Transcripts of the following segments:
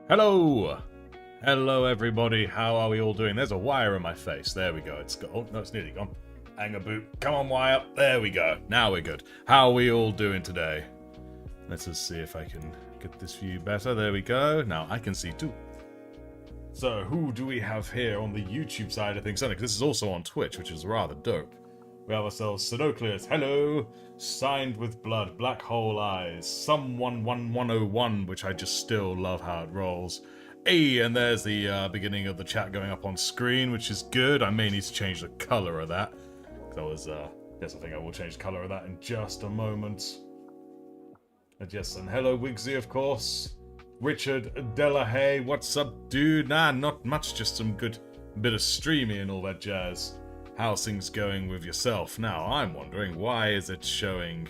Hello! Hello everybody, how are we all doing? There's a wire in my face. There we go. It's got, oh no, it's nearly gone. Hang a boot. Come on, wire. There we go. Now we're good. How are we all doing today? Let's just see if I can get this view better. There we go. Now I can see too. So who do we have here on the YouTube side of things? This is also on Twitch, which is rather dope. We have ourselves Sinocleus, hello, signed with blood, black hole eyes, someone 1101, which I just still love how it rolls. Hey, and there's the beginning of the chat going up on screen, which is good. I may need to change the color of that. That was, yes, I think I will change the color of that in just a moment. And yes, and hello Wigsy, of course. Richard Delahaye, what's up, dude? Nah, not much, just some good bit of streaming and all that jazz. How's things going with yourself? Now, I'm wondering, why is it showing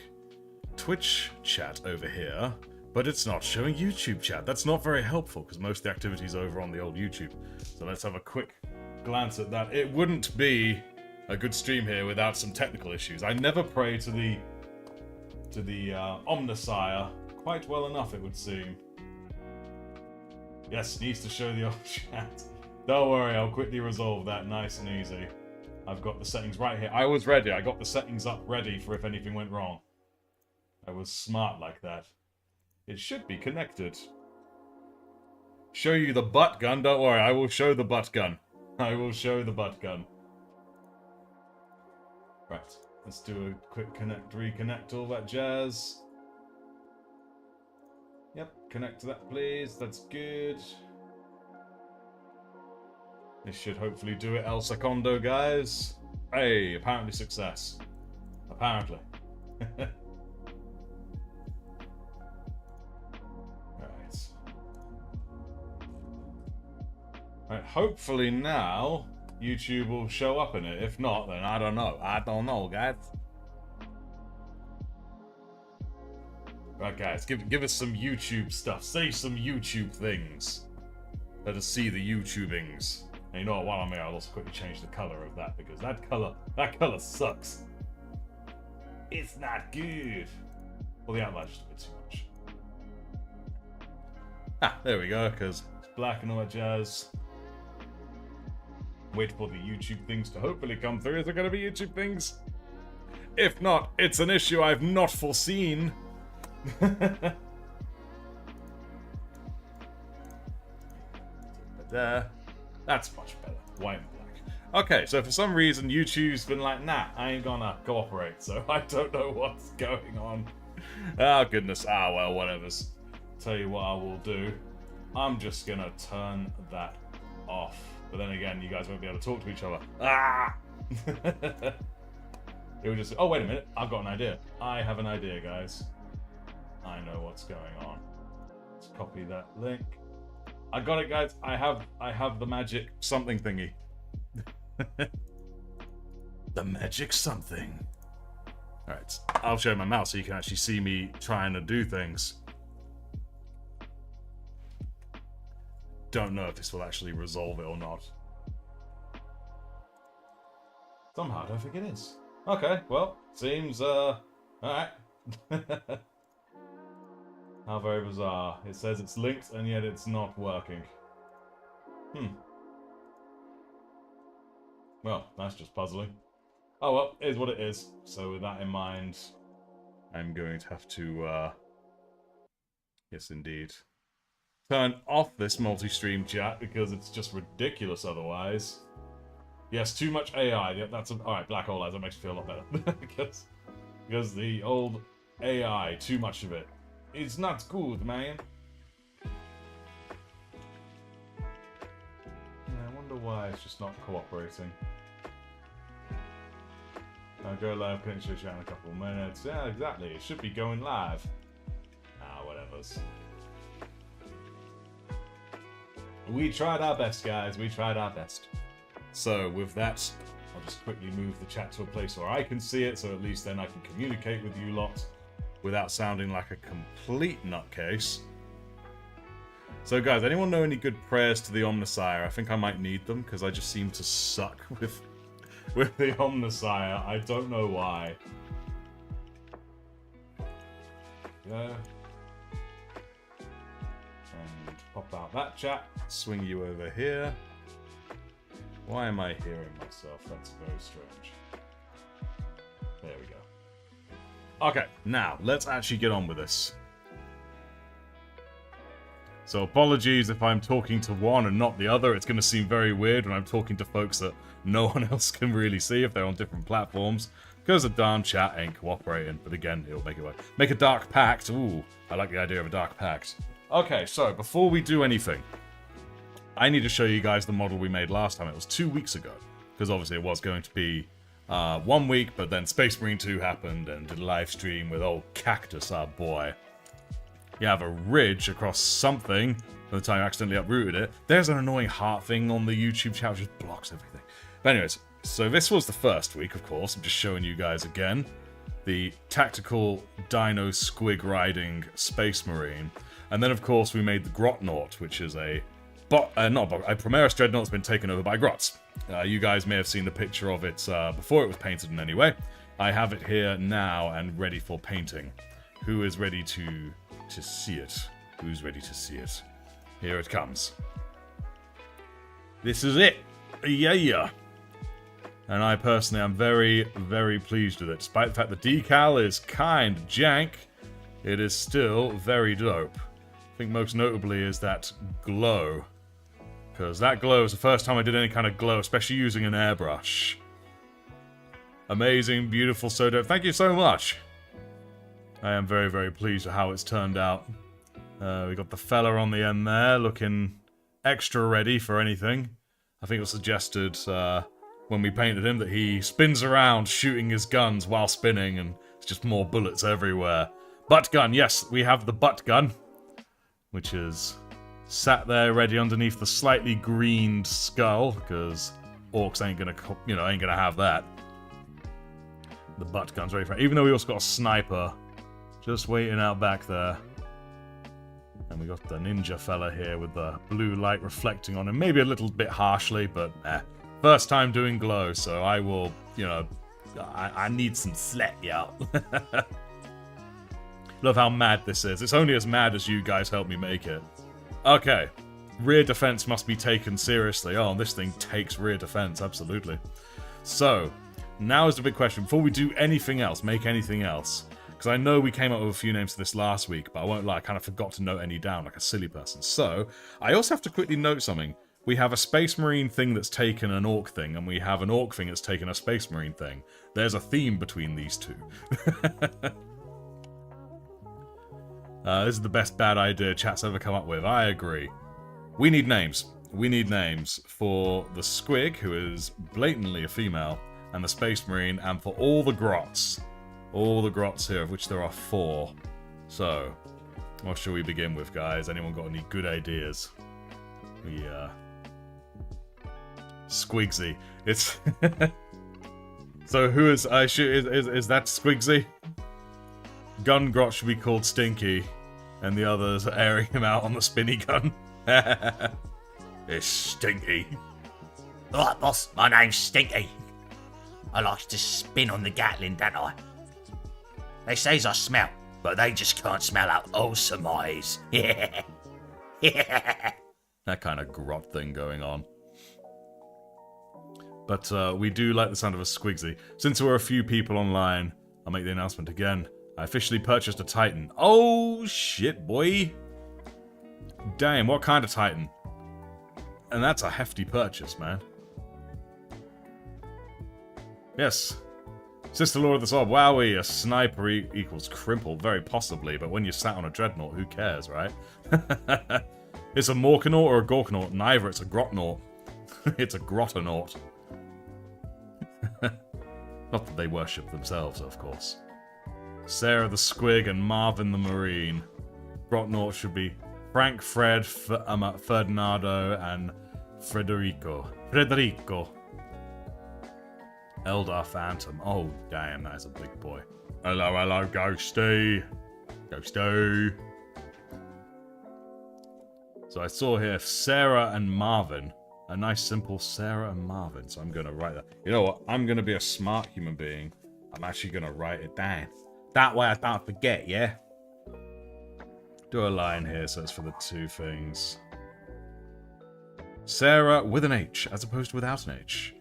Twitch chat over here, but it's not showing YouTube chat? That's not very helpful, because most of the activity's over on the old YouTube. So let's have a quick glance at that. It wouldn't be a good stream here without some technical issues. I never pray to the Omnisire quite well enough, it would seem. Yes, needs to show the old chat. Don't worry, I'll quickly resolve that nice and easy. I've got the settings right here. I was ready. I got the settings up ready for if anything went wrong. I was smart like that. It should be connected. Show you the butt gun. Don't worry. I will show the butt gun. I will show the butt gun. Right. Let's do a quick connect, reconnect, all that jazz. Yep. Connect to that, please. That's good. This should hopefully do it, El Secondo, guys. Hey, apparently success. Apparently. Right, hopefully now YouTube will show up in it. If not, then I don't know. I don't know, guys. Right, guys, give us some YouTube stuff. Say some YouTube things. Let us see the YouTubings. And you know what, while I'm here, I'll also quickly change the color of that, because that color sucks. It's not good. Well, the outline's just a bit too much. Ah, there we go, because it's black and all that jazz. Wait for the YouTube things to hopefully come through. Is there going to be YouTube things? If not, it's an issue I've not foreseen. But there. That's much better. White and black. Okay, so for some reason YouTube's been like, nah, I ain't gonna cooperate, so I don't know what's going on. Oh goodness. Ah, well, whatever's. Tell you what I will do. I'm just gonna turn that off. But then again, you guys won't be able to talk to each other. Ah! It will just. Oh, wait a minute. I've got an idea. I have an idea, guys. I know what's going on. Let's copy that link. I got it, guys. I have the magic something thingy. The magic something. Alright, I'll show my mouse so you can actually see me trying to do things. Don't know if this will actually resolve it or not. Somehow I don't think it is. Okay, well, seems alright. How very bizarre. It says it's linked and yet it's not working. Well, that's just puzzling. Oh well, it is what it is. So with that in mind, I'm going to have to, yes indeed, turn off this multi-stream chat because it's just ridiculous otherwise. Yes, too much AI. Yep, that's alright, black hole eyes, that makes me feel a lot better. because the old AI, too much of it. It's not good, man. Yeah, I wonder why it's just not cooperating. I'll go live, finish the chat in a couple of minutes. Yeah, exactly. It should be going live. Ah, whatever's. We tried our best, guys. We tried our best. So, with that, I'll just quickly move the chat to a place where I can see it, so at least then I can communicate with you lot without sounding like a complete nutcase. So guys, anyone know any good prayers to the Omnisire? I think I might need them, because I just seem to suck with the Omnisire. I don't know why. Yeah. And pop out that chat. Swing you over here. Why am I hearing myself? That's very strange. There we go. Okay, now, let's actually get on with this. So apologies if I'm talking to one and not the other. It's going to seem very weird when I'm talking to folks that no one else can really see if they're on different platforms. Because the darn chat ain't cooperating. But again, it'll make it work. Make a dark pact. Ooh, I like the idea of a dark pact. Okay, so before we do anything, I need to show you guys the model we made last time. It was 2 weeks ago. Because obviously it was going to be 1 week, but then Space Marine 2 happened and did a live stream with old Cactus, our boy. You have a ridge across something by the time you accidentally uprooted it. There's an annoying heart thing on the YouTube chat which just blocks everything. But anyways, so this was the first week, of course. I'm just showing you guys again. The tactical dino squig riding Space Marine. And then, of course, we made the Grotnaut, which is a Primaris Dreadnought that's been taken over by Grots. You guys may have seen the picture of it before it was painted in any way. I have it here now and ready for painting. Who is ready to see it? Who's ready to see it? Here it comes. This is it. Yeah. And I personally am very, very pleased with it. Despite the fact the decal is kind of jank, it is still very dope. I think most notably is that glow. Because that glow is the first time I did any kind of glow, especially using an airbrush. Amazing, beautiful, so dope. Thank you so much. I am very, very pleased with how it's turned out. We got the fella on the end there, looking extra ready for anything. I think it was suggested when we painted him that he spins around shooting his guns while spinning, and it's just more bullets everywhere. Butt gun, yes, we have the butt gun, which is sat there ready underneath the slightly greened skull, because orcs ain't gonna have that. The butt gun's ready for it, even though we also got a sniper just waiting out back there. And we got the ninja fella here with the blue light reflecting on him, maybe a little bit harshly, but first time doing glow, so I will, I need some slack, y'all. Love how mad this is. It's only as mad as you guys help me make it. Okay. Rear defense must be taken seriously. Oh, this thing takes rear defense, absolutely. So, now is the big question. Before we do anything else, make anything else, because I know we came up with a few names for this last week, but I won't lie, I kind of forgot to note any down like a silly person. So, I also have to quickly note something. We have a Space Marine thing that's taken an Orc thing, and we have an Orc thing that's taken a Space Marine thing. There's a theme between these two. This is the best bad idea chat's ever come up with. I agree. We need names. We need names for the Squig, who is blatantly a female, and the Space Marine, and for all the Grots. All the Grots here, of which there are 4. So, what shall we begin with, guys? Anyone got any good ideas? Squigsy. It's... So who is... is that Squigsy? Gun Grot should be called Stinky, and the others are airing him out on the spinny gun. It's Stinky. Alright, boss, my name's Stinky. I like to spin on the Gatling, don't I? They says I smell, but they just can't smell out awesome eyes. Yeah. That kind of grot thing going on. But we do like the sound of a Squigsy. Since there were a few people online, I'll make the announcement again. I officially purchased a Titan. Oh, shit, boy. Damn, what kind of Titan? And that's a hefty purchase, man. Yes. Sister Lord of the Sword. Wowie, a sniper equals crippled, very possibly, but when you're sat on a dreadnought, who cares, right? It's a Morkanaut or a Gorkanaut? Neither, it's a Grotnaut. It's a Grotanaut. Not that they worship themselves, of course. Sarah the Squig and Marvin the Marine. Grotnaut should be Frank, Fred, Ferdinando, and Federico. Eldar Phantom. Oh, damn, that is a big boy. Hello, hello, Ghosty. Ghosty. So I saw here Sarah and Marvin. A nice, simple Sarah and Marvin. So I'm going to write that. You know what? I'm going to be a smart human being. I'm actually going to write it down. That way I don't forget, yeah? Do a line here so it's for the 2 things. Sarah with an H, as opposed to without an H.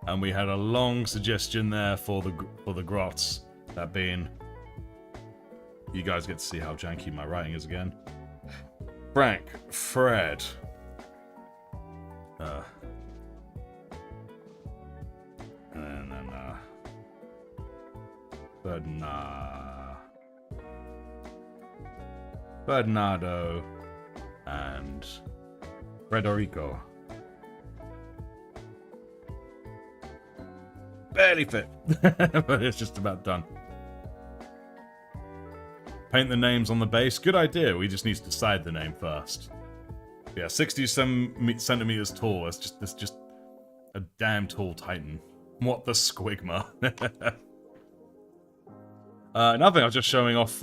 And we had a long suggestion there for the grots. That being, you guys get to see how janky my writing is again. Frank, Fred. And then Bernardo and Frederico. Barely fit, but it's just about done. Paint the names on the base. Good idea. We just need to decide the name first. Yeah, 60 centimeters tall. It's just a damn tall titan. What the squigma? Another thing, I was just showing off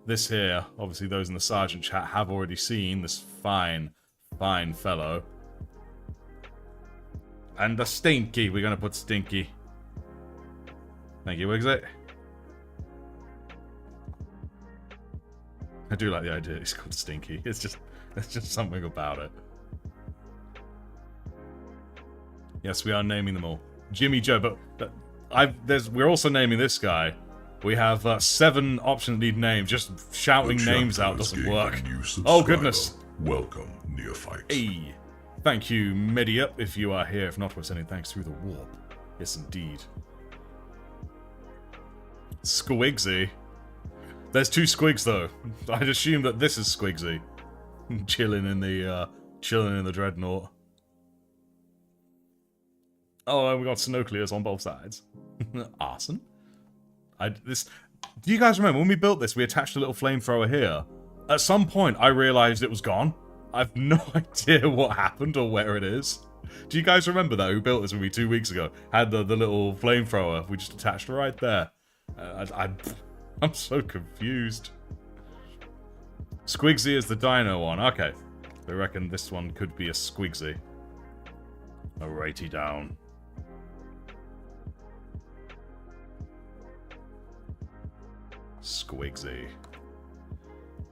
this here. Obviously, those in the Sergeant chat have already seen this fine fellow. And the Stinky. We're going to put Stinky. Thank you, Wigsit. I do like the idea he's called Stinky. It's just something about it. Yes, we are naming them all. Jimmy Joe, but we're also naming this guy. We have 7 option lead names. Just shouting names out doesn't work. Oh goodness! Welcome, neophyte. Hey, thank you, Mediup, if you are here. If not, we're sending thanks through the warp. Yes, indeed. Squigsy. There's 2 Squigs though. I'd assume that this is Squigsy, chilling in the dreadnought. Oh, and we got Snowclears on both sides. Awesome. Do you guys remember when we built this? We attached a little flamethrower here. At some point, I realized it was gone. I've no idea what happened or where it is. Do you guys remember that? Who built this with me 2 weeks ago? Had the little flamethrower. We just attached it right there. I'm so confused. Squigsy is the dino one. Okay. I reckon this one could be a Squigsy. Alrighty down. Squigsy.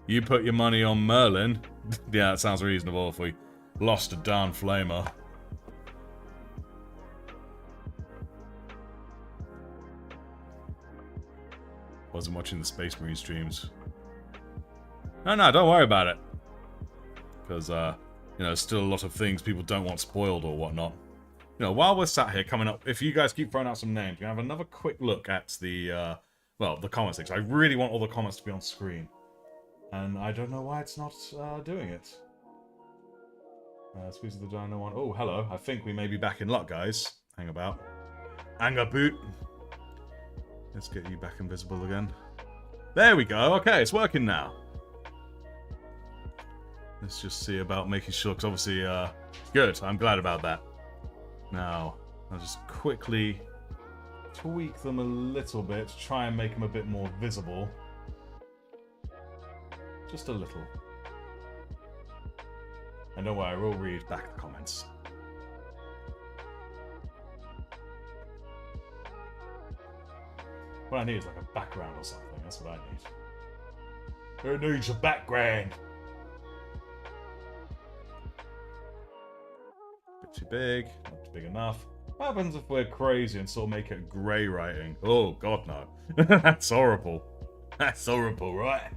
You put your money on Merlin? Yeah, that sounds reasonable if we lost a darn flamer. Wasn't watching the Space Marine streams. No, don't worry about it. Because, you know, still a lot of things people don't want spoiled or whatnot. You know, while we're sat here coming up, if you guys keep throwing out some names, we're going to have another quick look at the, well, the comments. Because I really want all the comments to be on screen. And I don't know why it's not doing it. Squeeze the Dino one. Oh, hello. I think we may be back in luck, guys. Hang about. Anger boot. Let's get you back invisible again. There we go. Okay, it's working now. Let's just see about making sure, because obviously, good. I'm glad about that. Now, I'll just quickly tweak them a little bit to try and make them a bit more visible. Just a little. And don't worry, we'll read back the comments. What I need is like a background or something. That's what I need. Who needs a background? Bit too big, not big enough. What happens if we're crazy and sort of make it grey writing? Oh god no. That's horrible. That's horrible, right?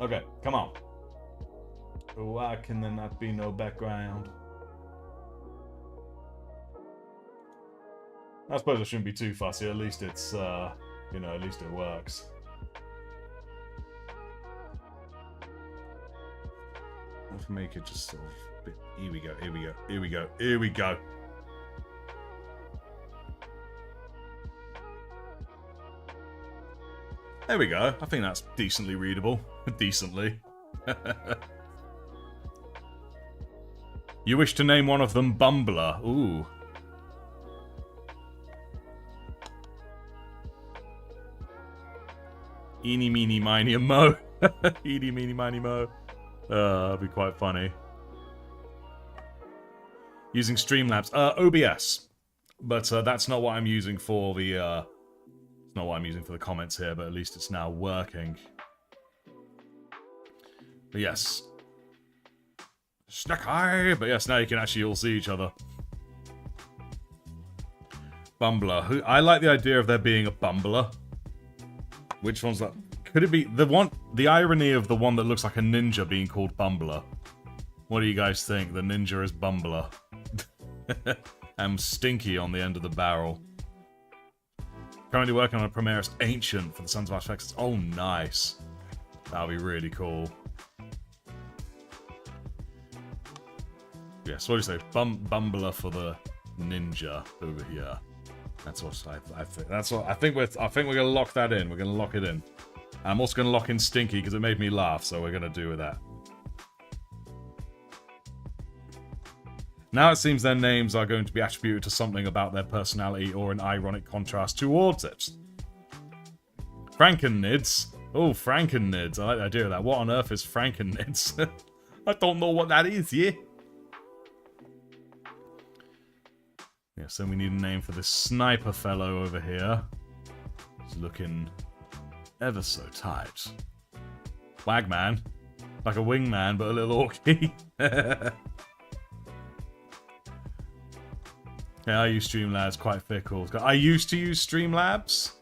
Okay, come on. Why can there not be no background? I suppose I shouldn't be too fussy. At least it's, you know, at least it works. Let's make it just sort of a bit... Here we go, here we go, here we go, here we go. There we go. I think that's decently readable. Decently. You wish to name one of them Bumbler. Ooh. Eeny, meeny, miny, and mo. Eeny, meeny, miny, mo. That'd be quite funny. Using Streamlabs. OBS. But that's not what I'm using for the It's not what I'm using for the comments here, but at least it's now working. But yes. Snack eye! But yes, now you can actually all see each other. Bumbler. I like the idea of there being a bumbler. Which one's that? Could it be the irony of the one that looks like a ninja being called Bumbler? What do you guys think? The ninja is Bumbler. I'm Stinky on the end of the barrel. Currently working on a Primaris Ancient for the Sons of Artifexus. Oh, nice. That'll be really cool. Yes, what do you say? Bumbler for the ninja over here. That's what I think. That's what I think. We're gonna lock that in. We're gonna lock it in. I'm also gonna lock in Stinky because it made me laugh. So we're gonna do with that. Now it seems their names are going to be attributed to something about their personality or an ironic contrast towards it. Frankennids. Oh, Frankennids. I like the idea of that. What on earth is Frankennids? I don't know what that is, yeah? Yeah, so we need a name for this sniper fellow over here. He's looking ever so tight. Wagman. Like a wingman, but a little orky. Yeah, I use Streamlabs, quite fickle. I used to use Streamlabs,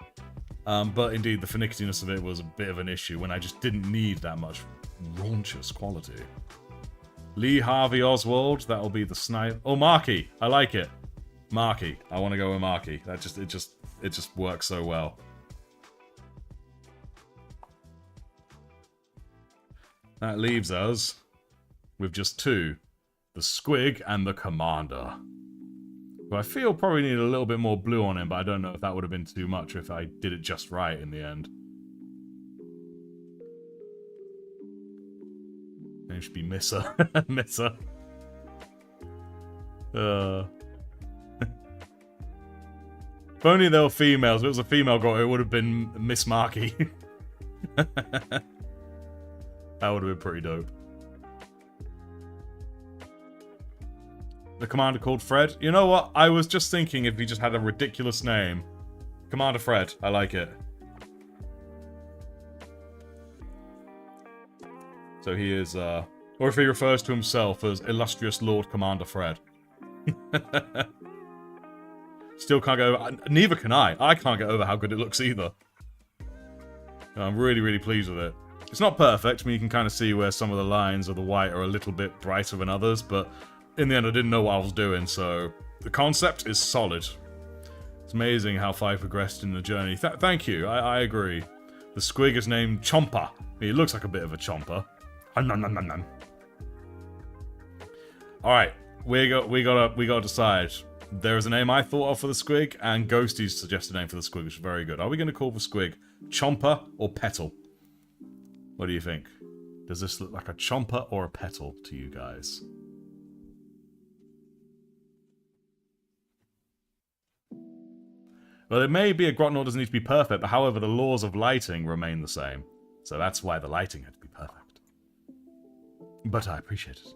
but indeed the finickiness of it was a bit of an issue when I just didn't need that much raunchous quality. Lee Harvey Oswald, that'll be the snipe. Oh, Marky, I like it. Marky, I want to go with Marky. It just works so well. That leaves us with just two, the Squig and the Commander. Who I feel probably need a little bit more blue on him, but I don't know if that would have been too much if I did it just right in the end. Name should be Misser. Misser. If only they were females. If it was a female girl, it would have been Miss Marky. That would have been pretty dope. The commander called Fred. You know what? I was just thinking if he just had a ridiculous name. Commander Fred. I like it. So he is, or if he refers to himself as Illustrious Lord Commander Fred. Still can't go over... Neither can I. I can't get over how good it looks either. I'm really, really pleased with it. It's not perfect. I mean, you can kind of see where some of the lines of the white are a little bit brighter than others, but in the end, I didn't know what I was doing, so the concept is solid. It's amazing how far I progressed in the journey. Thank you. I agree. The Squig is named Chomper. He looks like a bit of a chomper. Alright, we gotta decide. There is a name I thought of for the Squig, and Ghosty's suggested a name for the Squig, which is very good. Are we going to call the Squig Chomper or Petal? What do you think? Does this look like a Chomper or a Petal to you guys? Well, it may be a Grotnor doesn't need to be perfect, but however, the laws of lighting remain the same. So that's why the lighting had to be perfect. But I appreciate it.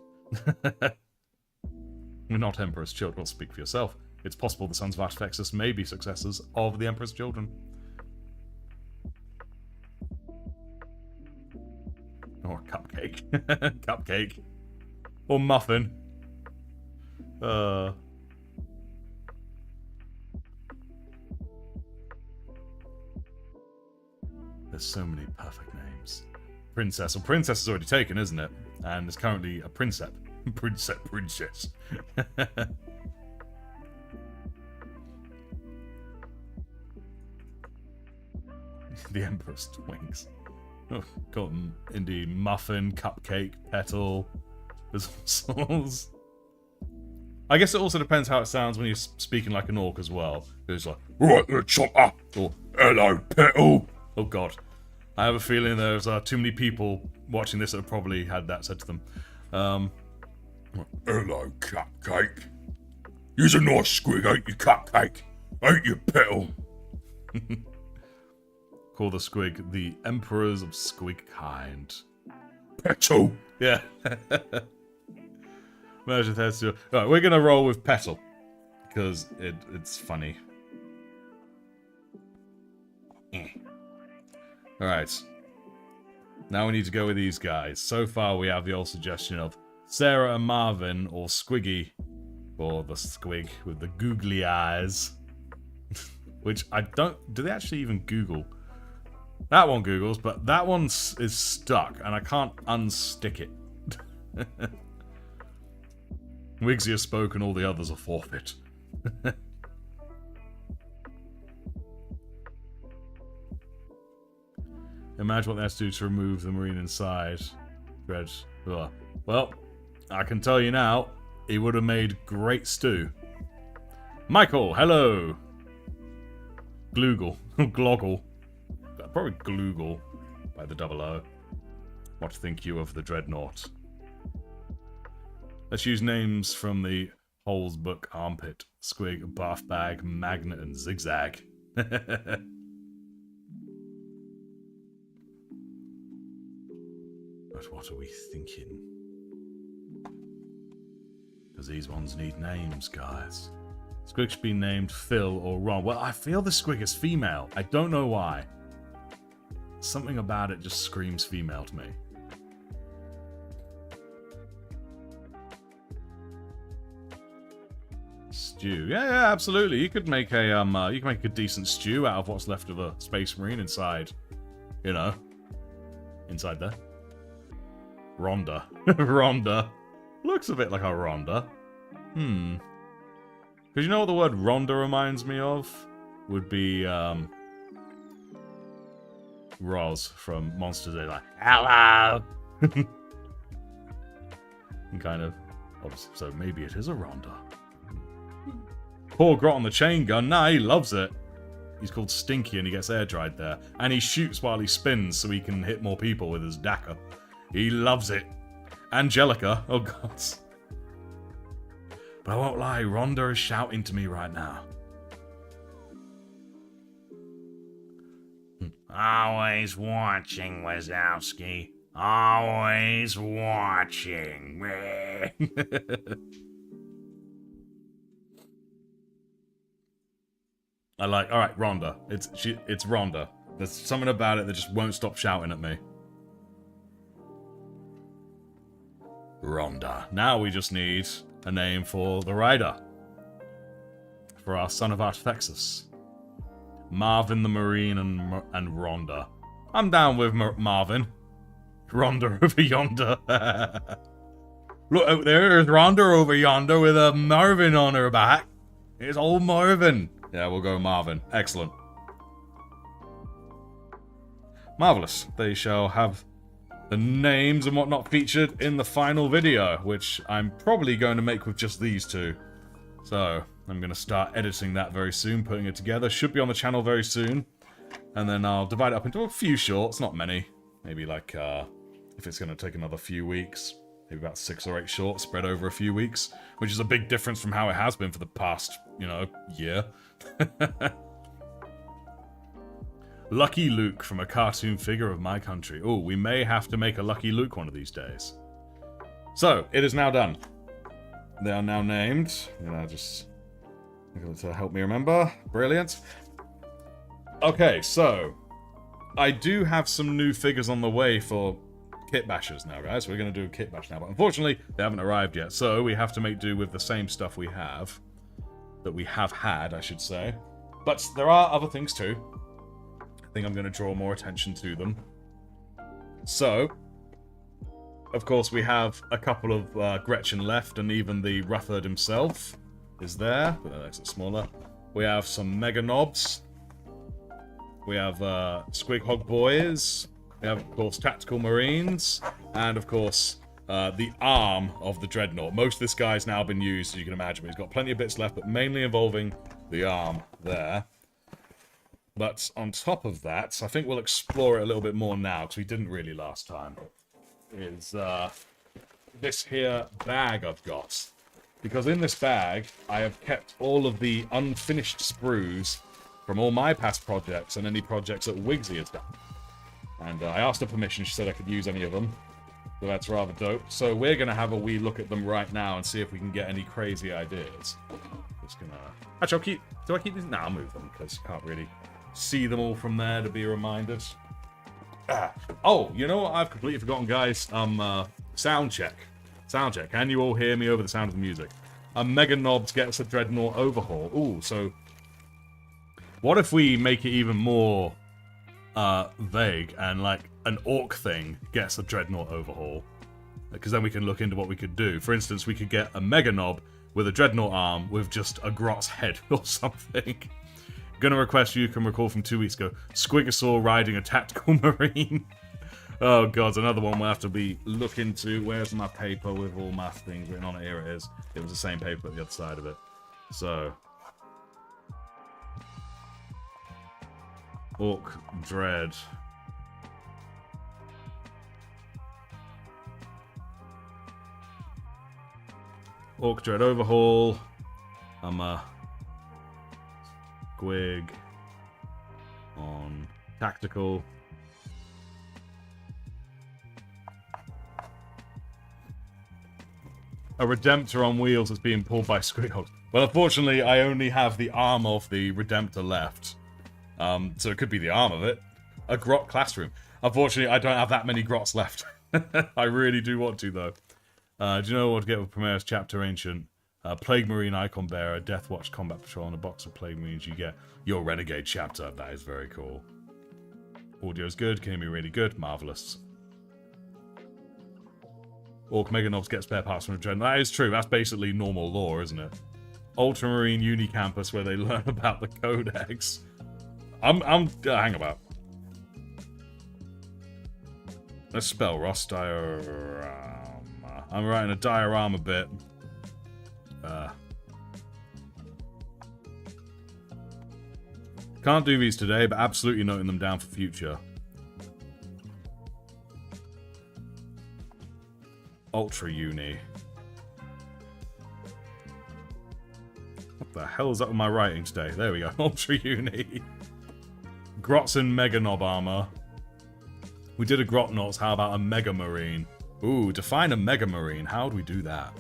We're not Emperor's children. Well, speak for yourself. It's possible the Sons of Artifexus may be successors of the Emperor's children. Or cupcake. Cupcake. Or muffin. There's so many perfect names. Princess. Well, Princess is already taken, isn't it? And it's currently a Princess. Princess. The Emperor's Twinks. Oh, God, indeed. Muffin, cupcake, petal. There's sauce. I guess it also depends how it sounds when you're speaking like an orc as well. It's like, right, chopper, or hello, petal. Oh, God. I have a feeling there's too many people watching this that have probably had that said to them. Hello, cupcake. You're a nice squig, ain't you, cupcake? Ain't you, petal? Call the Squig the Emperors of Squig kind. Petal. Yeah. Right, we're gonna roll with Petal because it's funny. Alright. Now we need to go with these guys. So far we have the old suggestion of Sarah and Marvin, or Squiggy, or the squig with the googly eyes. Which I don't... Do they actually even Google? That one Googles, but that one is stuck, and I can't unstick it. Wigsy has spoken, all the others are forfeit. Imagine what they have to do to remove the marine inside. Dread. Ugh. Well, I can tell you now, he would have made great stew. Michael, hello! Gloogle. Gloggle. Probably Gloogle by the double O. What think you of the Dreadnought? Let's use names from the Holes Book, Armpit, Squig, Bath Bag, Magnet, and Zigzag. But what are we thinking? Because these ones need names, guys. Squig should be named Phil or Ron. Well, I feel the Squig is female. I don't know why. Something about it just screams female to me. Stew. Yeah, absolutely. You could make a decent stew out of what's left of a Space Marine inside. You know. Inside there. Rhonda. Rhonda. Looks a bit like a Rhonda. Because you know what the word Rhonda reminds me of? Would be, Roz from Monsters. They're like, hello! And kind of... So maybe it is a Rhonda. Poor Grot on the chain gun. Nah, he loves it. He's called Stinky and he gets air dried there. And he shoots while he spins so he can hit more people with his Daka. He loves it. Angelica. Oh, God. But I won't lie, Rhonda is shouting to me right now. Always watching, Wazowski. Always watching. I like, alright, Rhonda. It's Rhonda. There's something about it that just won't stop shouting at me. Rhonda. Now we just need a name for the rider. For our son of Artifexus. Marvin the Marine and Rhonda. I'm down with Marvin. Rhonda over yonder. Look out there, there's Rhonda over yonder with a Marvin on her back. It's old Marvin. Yeah, we'll go Marvin. Excellent. Marvellous. They shall have the names and whatnot featured in the final video, which I'm probably going to make with just these two. So, I'm going to start editing that very soon, putting it together. Should be on the channel very soon. And then I'll divide it up into a few shorts, not many. Maybe like, if it's going to take another few weeks, maybe about 6 or 8 shorts spread over a few weeks, which is a big difference from how it has been for the past, you know, year. Lucky Luke from a cartoon figure of my country. Oh, we may have to make a Lucky Luke one of these days. So, it is now done. They are now named. Just to help me remember. Brilliant. Okay, so I do have some new figures on the way for Kitbashers now, guys. We're going to do a Kitbash now, but unfortunately, they haven't arrived yet. So we have to make do with the same stuff we have. That we have had, I should say. But there are other things too. I think I'm going to draw more attention to them. So, of course, we have a couple of Gretchen left, and even the Rutherford himself is there, but that makes it smaller. We have some Mega Knobs. We have Squig Hog Boys. We have, of course, Tactical Marines. And, of course, the arm of the Dreadnought. Most of this guy's now been used, as you can imagine. But he's got plenty of bits left, but mainly involving the arm there. But on top of that, I think we'll explore it a little bit more now, because we didn't really last time, is this here bag I've got. Because in this bag, I have kept all of the unfinished sprues from all my past projects and any projects that Wigsy has done. And I asked her permission, she said I could use any of them. So that's rather dope. So we're going to have a wee look at them right now and see if we can get any crazy ideas. Just gonna... Actually, do I keep these? No, I'll move them, because you can't really see them all from there to be reminded. Oh, you know what I've completely forgotten, guys? Sound check. Sound check. Can you all hear me over the sound of the music? Mega Knobs gets a Dreadnought overhaul. Ooh, so... What if we make it even more vague and like an orc thing gets a Dreadnought overhaul? Because then we can look into what we could do. For instance, we could get a Mega Knob with a Dreadnought arm with just a Grot's head or something. Gonna request you can recall from 2 weeks ago. Squigosaur riding a tactical marine. Oh god, another one we'll have to be look into. Where's my paper with all my things written on it? Here it is. It was the same paper at the other side of it. So... Orc Dread. Orc Dread overhaul. I'm a squig on tactical. A Redemptor on wheels is being pulled by squighogs. Well, unfortunately, I only have the arm of the Redemptor left. So it could be the arm of it. A Grot classroom. Unfortunately, I don't have that many Grots left. I really do want to, though. Do you know what to get with Primaris Chapter Ancient? Plague Marine Icon Bearer, Deathwatch Combat Patrol, and a box of Plague Marines. You get your Renegade Chapter. That is very cool. Audio's good. Can be really good. Marvelous. Orc Mega Knobs get spare parts from a Dread. That is true. That's basically normal lore, isn't it? Ultramarine Unicampus, where they learn about the Codex. Hang about. Let's spell Ross diorama. I'm writing a diorama bit. Can't do these today, but absolutely noting them down for future. Ultra Uni. What the hell is up with my writing today? There we go. Ultra Uni. Grots and Mega Knob armor. We did a Grot Knots. How about a Mega Marine? Ooh, define a Mega Marine. How do we do that?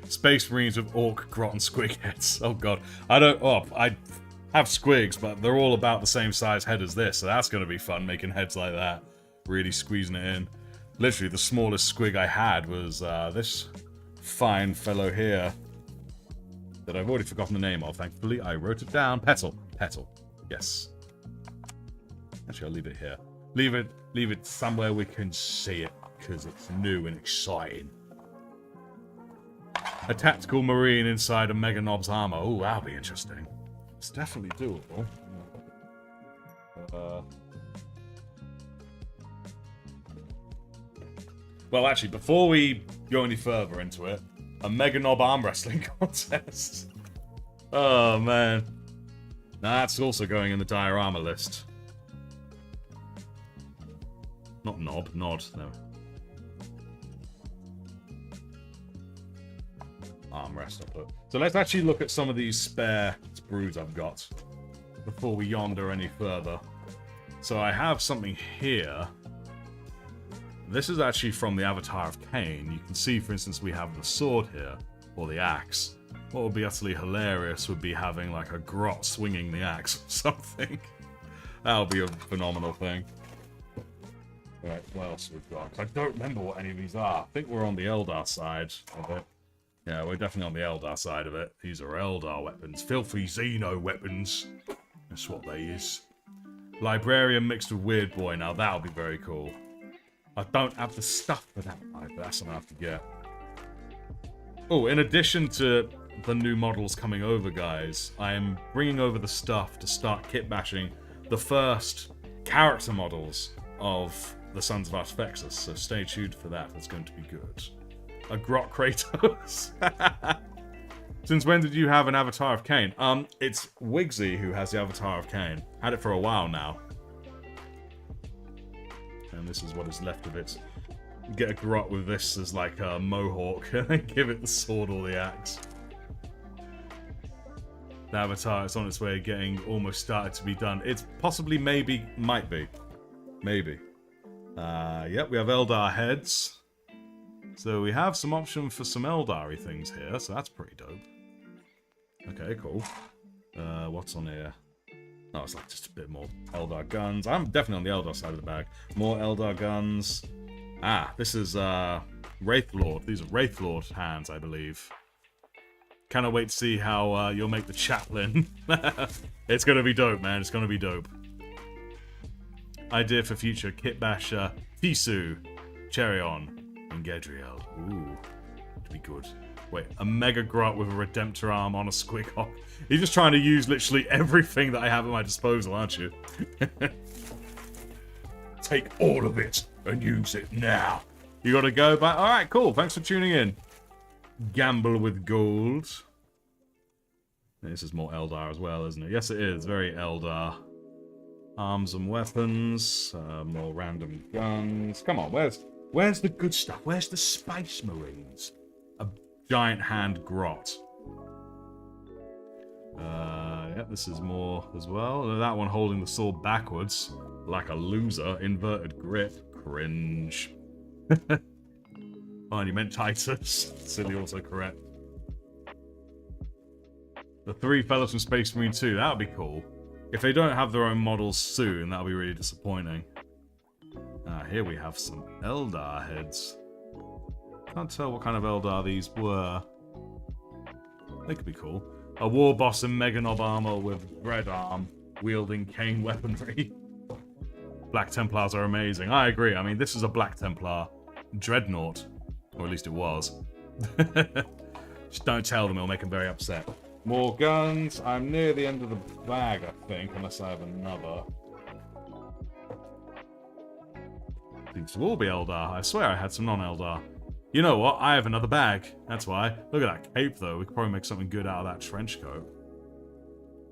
Space Marines with Orc, Grot, and Squig heads. Oh god. I have Squigs, but they're all about the same size head as this, so that's going to be fun, making heads like that. Really squeezing it in. Literally, the smallest Squig I had was this fine fellow here that I've already forgotten the name of. Thankfully, I wrote it down. Petal. Petal. Yes. Actually, I'll leave it here. Leave it somewhere we can see it, because it's new and exciting. A tactical marine inside a Mega Knob's armor. Oh, that'll be interesting. It's definitely doable. Well, actually, before we go any further into it, a Mega Knob arm wrestling contest. Oh, man. That's also going in the diorama list. Not knob, nod, no. Armrest, I'll put. So let's actually look at some of these spare brews I've got before we yonder any further. So I have something here. This is actually from the Avatar of Cain. You can see, for instance, we have the sword here, or the axe. What would be utterly hilarious would be having like a Grot swinging the axe or something. That would be a phenomenal thing. Right, what else we've got? I don't remember what any of these are. I think we're on the Eldar side of it. Yeah, we're definitely on the Eldar side of it. These are Eldar weapons. Filthy Xeno weapons. That's what they is. Librarian mixed with Weird Boy. Now that'll be very cool. I don't have the stuff for that, but that's what I have to get. Oh, in addition to the new models coming over, guys, I am bringing over the stuff to start kitbashing the first character models of the Sons of Artifexus. So stay tuned for that. That's going to be good. A Grot Kratos. Since when did you have an Avatar of Cain? It's Wigsy who has the Avatar of Cain. Had it for a while now. And this is what is left of it. Get a Grot with this as like a mohawk and then give it the sword or the axe. The Avatar is on its way of getting almost started to be done. It's possibly, maybe, might be. Maybe. Yep, we have Eldar heads. So we have some option for some Eldar-y things here, so that's pretty dope. Okay, cool. What's on here? Oh, it's like just a bit more Eldar guns. I'm definitely on the Eldar side of the bag. More Eldar guns. Ah, this is Wraith Lord. These are Wraith Lord hands, I believe. Cannot wait to see how you'll make the chaplain. It's gonna be dope, man. It's gonna be dope. Idea for future: Kitbasher, Fisu, Cherion, and Gedriel. Ooh, to be good. Wait, a Mega Grot with a Redemptor arm on a Squighawk. You're just trying to use literally everything that I have at my disposal, aren't you? Take all of it and use it now. You gotta go back. Alright, cool. Thanks for tuning in. Gamble with gold. This is more Eldar as well, isn't it? Yes, it is. Very Eldar. Arms and weapons. More random guns. Come on, where's the good stuff? Where's the Space Marines? A giant hand grot. Yep, this is more as well. That one holding the sword backwards. Like a loser. Inverted grip. Cringe. Oh, and you meant Titus. Silly autocorrect. The 3 fellows from Space Marine 2. That would be cool. If they don't have their own models soon, that'll be really disappointing. Here we have some Eldar heads. Can't tell what kind of Eldar these were. They could be cool. A war boss in Mega Nob armor with red arm, wielding cane weaponry. Black Templars are amazing. I agree. I mean, this is a Black Templar dreadnought. Or at least it was. Just don't tell them, it'll make them very upset. More guns. I'm near the end of the bag, I think, unless I have another. These will all be Eldar. I swear I had some non-Eldar. You know what? I have another bag. That's why. Look at that cape, though. We could probably make something good out of that trench coat.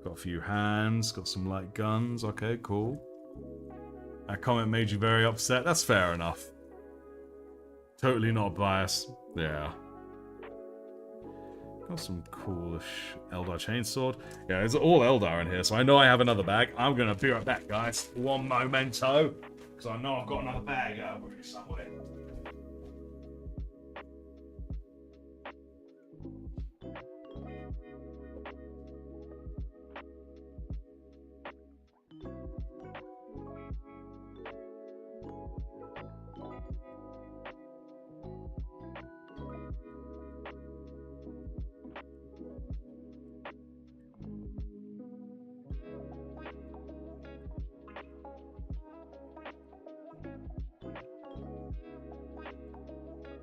Got a few hands. Got some light guns. Okay, cool. That comment made you very upset. That's fair enough. Totally not biased. Yeah. Got some coolish Eldar chainsword. Yeah, it's all Eldar in here, so I know I have another bag. I'm gonna be right back, guys. One momento. Because I know I've got another bag over here somewhere.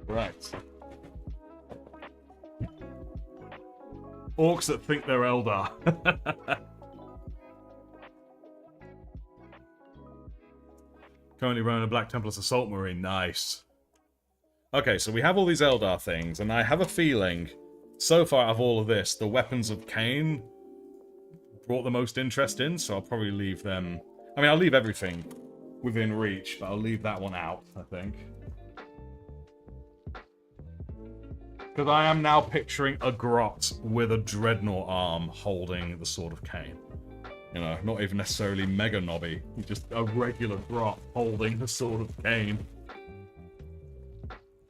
Right. Orcs that think they're Eldar. Currently running a Black Templar's Assault Marine. Nice. Okay, so we have all these Eldar things, and I have a feeling, so far out of all of this, the Weapons of Cain brought the most interest in, so I'll probably leave them... I mean, I'll leave everything within reach, but I'll leave that one out, I think. Because I am now picturing a grot with a dreadnought arm holding the Sword of Cain. You know, not even necessarily mega knobby. Just a regular grot holding the Sword of Cain.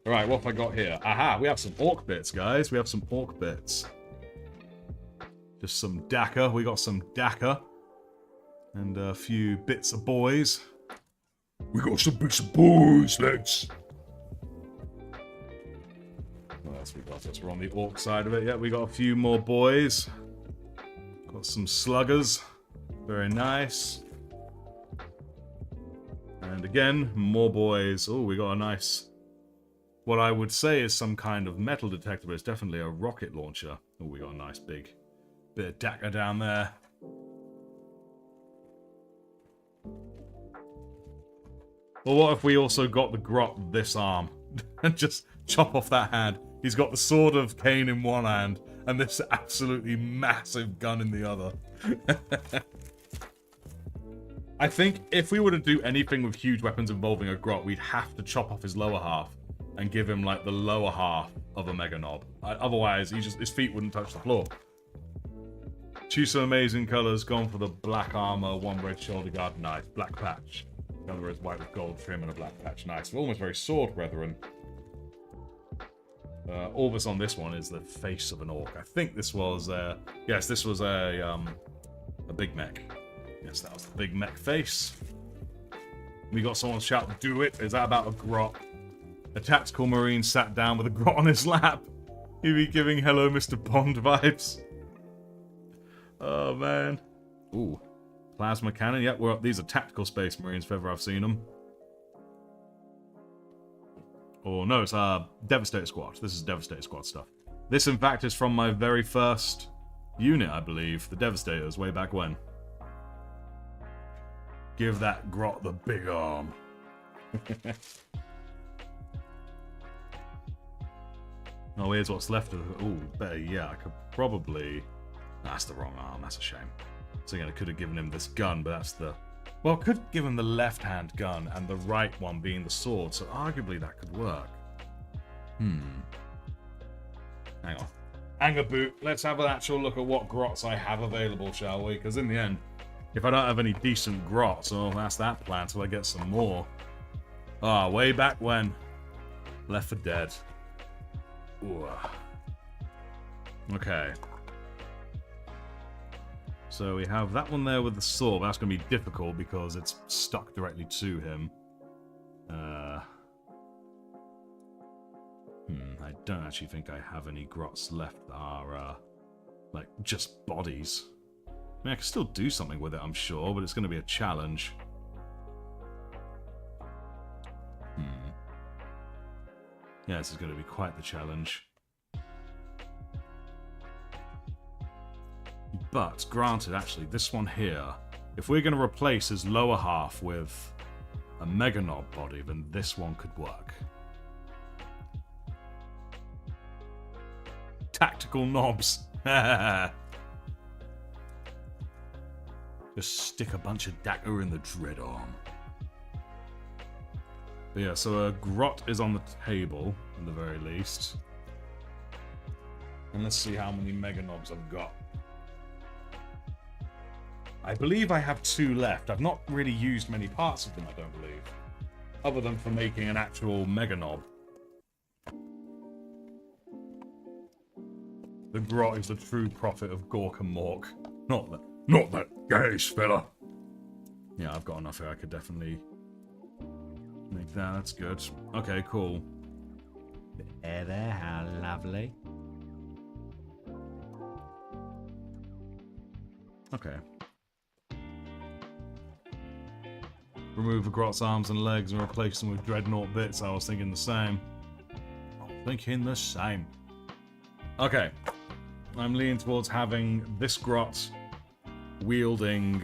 Alright, what have I got here? Aha, we have some orc bits, guys. We have some orc bits. Just some Dakar. We got some Dakar. And a few bits of boys. We got some bits of boys, lads. What else we got? We're on the orc side of it. Yeah, we got a few more boys. Got some sluggers. Very nice. And again, more boys. Oh, we got a nice... What I would say is some kind of metal detector, but it's definitely a rocket launcher. Oh, we got a nice big bit of Dakar down there. Well, what if we also got the grot this arm? And just chop off that hand. He's got the Sword of Cain in one hand, and this absolutely massive gun in the other. I think if we were to do anything with huge weapons involving a grot, we'd have to chop off his lower half and give him, like, the lower half of a Mega Knob. Otherwise, his feet wouldn't touch the floor. Choose some amazing colours. Gone for the black armour, one red shoulder guard. Nice. Black patch. The other is white with gold trim and a black patch. Nice. We're almost very sword brethren. All that's on this one is the face of an orc. I think this was, yes, this was a big mech. Yeah. Yes, that was the big mech face. We got someone shout, "Do it!" Is that about a grot? A tactical marine sat down with a grot on his lap. He'd be giving "Hello, Mr. Bond" vibes. Oh, man. Ooh. Plasma cannon. Yep, we're up. These are tactical space marines if ever I've seen them. Or no, it's Devastator Squad. This is Devastator Squad stuff. This, in fact, is from my very first unit, I believe. The Devastators, way back when. Give that grot the big arm. Oh, here's what's left of it. Ooh, better, yeah, I could probably... That's the wrong arm, that's a shame. So again, I could have given him this gun, but that's the... Well, I could give him the left-hand gun and the right one being the sword, so arguably that could work. Hang on. Anger boot. Let's have an actual look at what grots I have available, shall we? Because in the end, if I don't have any decent grots, well, that's that plan till I get some more. Ah, way back when. Left 4 Dead. Ooh. Okay. So we have that one there with the sword. That's going to be difficult because it's stuck directly to him. I don't actually think I have any grots left that are, like, just bodies. I mean, I can still do something with it, I'm sure, but it's going to be a challenge. Yeah, this is going to be quite the challenge. But, granted, actually, this one here, if we're going to replace his lower half with a Mega Knob body, then this one could work. Tactical knobs. Just stick a bunch of dagger in the dread arm. But yeah, so a grot is on the table, at the very least. And let's see how many Mega Knobs I've got. I believe I have 2 left. I've not really used many parts of them, I don't believe. Other than for making an actual Mega Knob. The grot is the true prophet of Gork and Mork. Not that gayish fella. Yeah, I've got enough here. I could definitely make that. That's good. Okay, cool. There, how lovely. Okay. Remove the grot's arms and legs and replace them with dreadnought bits. I was thinking the same. Okay. I'm leaning towards having this grot wielding,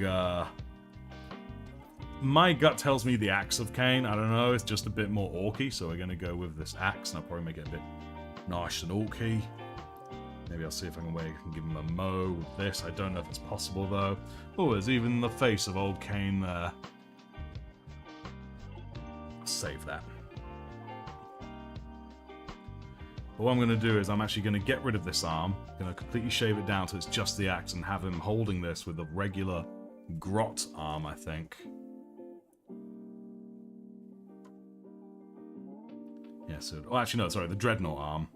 my gut tells me the Axe of Cain. I don't know, it's just a bit more orky, so we're going to go with this axe, and I'll probably make it a bit nice and orky. Maybe I'll see if I can give him a mow with this. I don't know if it's possible, though. Oh, there's even the face of old Cain there. I'll save that. But what I'm going to do is I'm actually going to get rid of this arm. Going to completely shave it down so it's just the axe and have him holding this with a regular grot arm, I think. Yeah, so... Oh, actually, no, sorry, the dreadnought arm.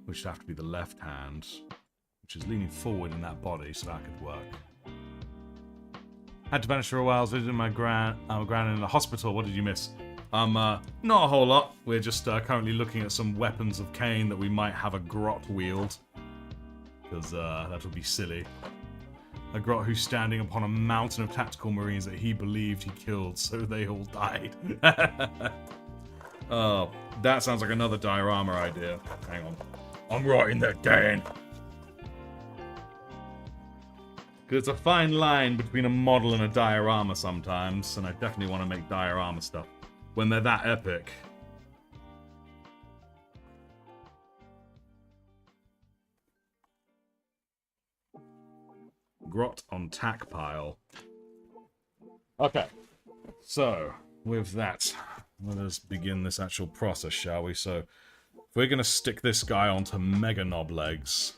Which would have to be the left hand. Which is leaning forward in that body, so that could work. Had to vanish for a while. I was visiting my gran in the hospital. What did you miss? Not a whole lot. We're just currently looking at some weapons of Cain that we might have a grot wield. Because that would be silly. A grot who's standing upon a mountain of tactical marines that he believed he killed, so they all died. Oh, that sounds like another diorama idea. Hang on. I'm writing that down. Because it's a fine line between a model and a diorama sometimes, and I definitely want to make diorama stuff when they're that epic. Grot on tack pile. Okay, so with that, let us begin this actual process, shall we? So, if we're going to stick this guy onto Mega Knob legs.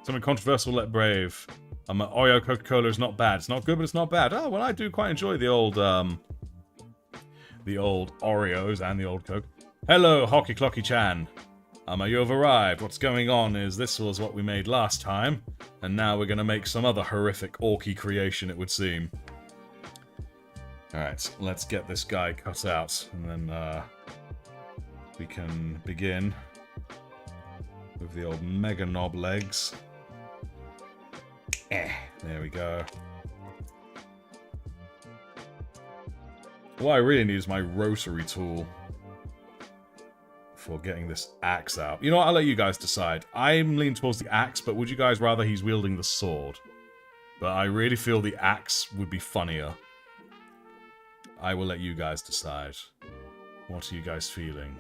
Something controversial, let brave. Oreo Coca-Cola is not bad. It's not good, but it's not bad. Oh, well, I do quite enjoy the old Oreos and the old Coke. Hello, Hockey Clocky Chan. You have arrived. What's going on is this was what we made last time, and now we're going to make some other horrific orky creation, it would seem. Alright, let's get this guy cut out, and then we can begin with the old mega knob legs. There we go. What I really need is my rotary tool for getting this axe out. You know what? I'll let you guys decide. I'm leaning towards the axe, but would you guys rather he's wielding the sword? But I really feel the axe would be funnier. I will let you guys decide. What are you guys feeling?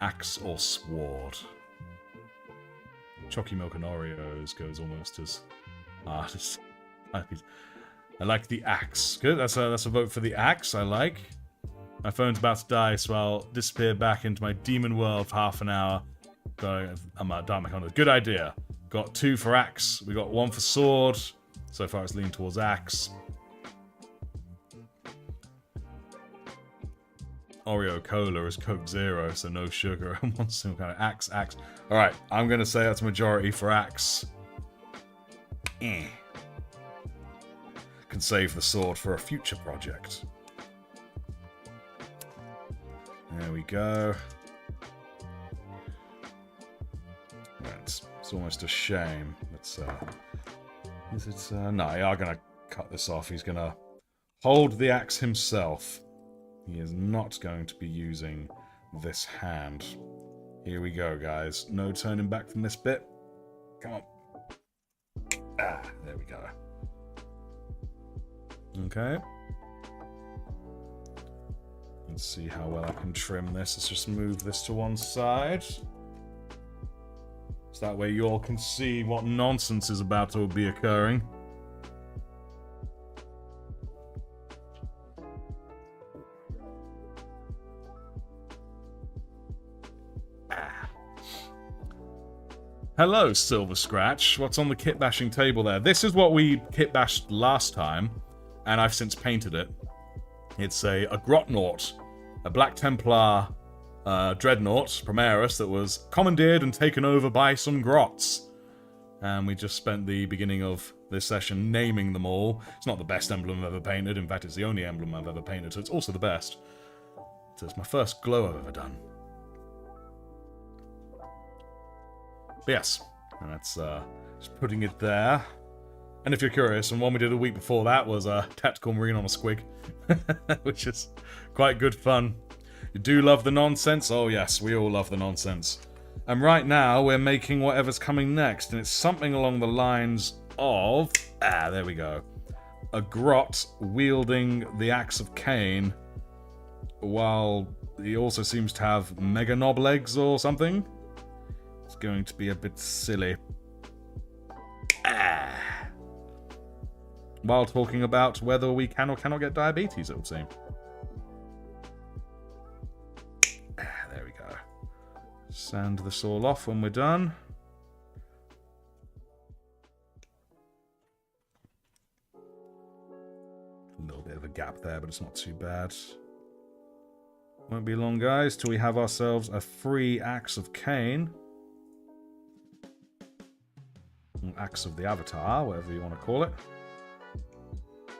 Axe or sword? Chalky Milk and Oreos goes almost as hard as... I like the axe. Good, that's a vote for the axe, I like. My phone's about to die, so I'll disappear back into my demon world for half an hour. I'm at Dark Mechanic. Good idea. Got 2 for axe. We got 1 for sword. So far it's leaning towards axe. Oreo Cola is Coke Zero, so no sugar. I want some kind of axe. Alright, I'm going to say that's majority for axe. Can save the sword for a future project. There we go. Right, it's almost a shame. Let's, is it, no, we are going to cut this off. He's going to hold the axe himself. He is not going to be using this hand. Here we go, guys. No turning back from this bit. Come on. There we go. Okay. Let's see how well I can trim this. Let's just move this to one side. So that way you all can see what nonsense is about to be occurring. Hello, Silver Scratch. What's on the kitbashing table there? This is what we kitbashed last time, and I've since painted it. It's a Grotnaut, a Black Templar Dreadnought, Primaris, that was commandeered and taken over by some Grots. And we just spent the beginning of this session naming them all. It's not the best emblem I've ever painted. In fact, it's the only emblem I've ever painted, so it's also the best. So it's my first glow I've ever done. But yes, and that's just putting it there. And if you're curious, and one we did a week before that was a Tactical Marine on a Squig, which is quite good fun. You do love the nonsense? Oh yes, we all love the nonsense. And right now, we're making whatever's coming next, and it's something along the lines of... there we go. A Grot wielding the Axe of Cain, while he also seems to have mega knob legs or something. It's going to be a bit silly. While talking about whether we can or cannot get diabetes, it would seem. There we go. Sand this all off when we're done. A little bit of a gap there, but it's not too bad. Won't be long, guys, till we have ourselves a free Axe of Cain. Axe of the Avatar, whatever you want to call it.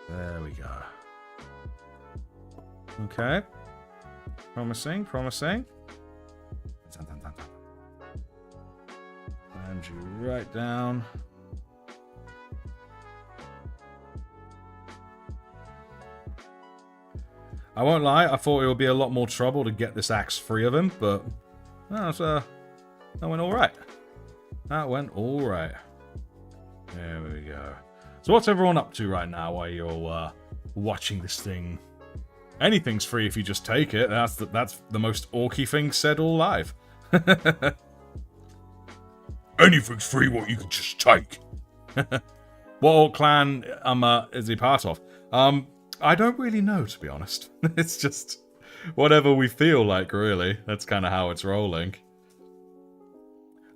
There we go. Okay. Promising, promising. And you right down. I won't lie, I thought it would be a lot more trouble to get this axe free of him, but no, that went alright. That went alright. There we go. So what's everyone up to right now while you're watching this thing? Anything's free if you just take it. That's the most orky thing said all live. Anything's free what you can just take. What orc clan is he part of? I don't really know, to be honest. It's just whatever we feel like, really. That's kind of how it's rolling.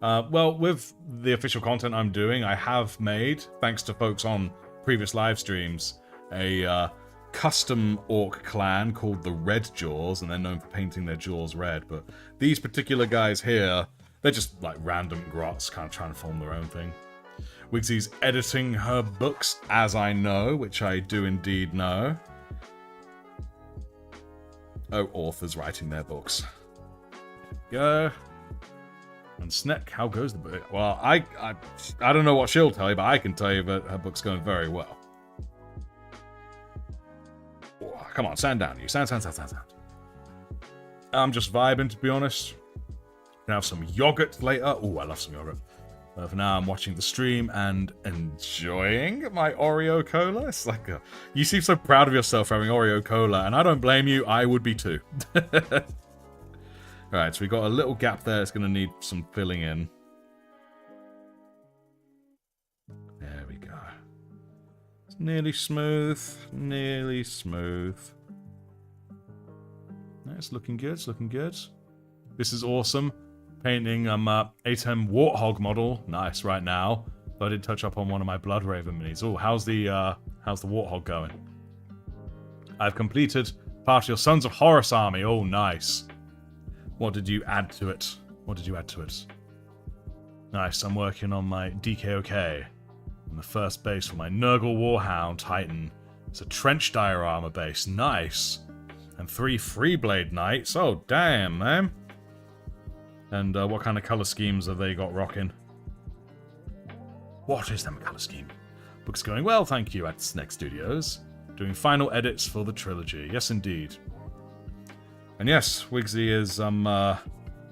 Well, with the official content I'm doing, I have made, thanks to folks on previous live streams, a custom orc clan called the Red Jaws, and they're known for painting their jaws red. But these particular guys here, They're just like random grots kind of trying to form their own thing. Wigsy's editing her books, as I know, which I do indeed know. Oh, authors writing their books. There we go. And Sneck, how goes the book? Well, I don't know what she'll tell you, but I can tell you that her book's going very well. Oh, come on, stand down, you. Stand. I'm just vibing, to be honest. Gonna have some yogurt later. Oh, I love some yogurt. For now, I'm watching the stream and enjoying my Oreo cola. It's like you seem so proud of yourself for having Oreo cola, and I don't blame you. I would be too. Alright, so we got a little gap there. It's going to need some filling in. There we go. It's nearly smooth. Nearly smooth. It's looking good. It's looking good. This is awesome. Painting ATEM Warthog model. Nice right now. But I did touch up on one of my Blood Raven minis. Oh, how's the Warthog going? I've completed part of your Sons of Horus army. Oh, nice. What did you add to it? What did you add to it? Nice, I'm working on my DKOK. And the first base for my Nurgle Warhound Titan. It's a trench diorama base. Nice. And 3 Freeblade Knights. Oh, damn, man. And what kind of colour schemes have they got rocking? What is them colour scheme? Book's going well, thank you, at Sneck Studios. Doing final edits for the trilogy. Yes, indeed. And yes, Wigsy is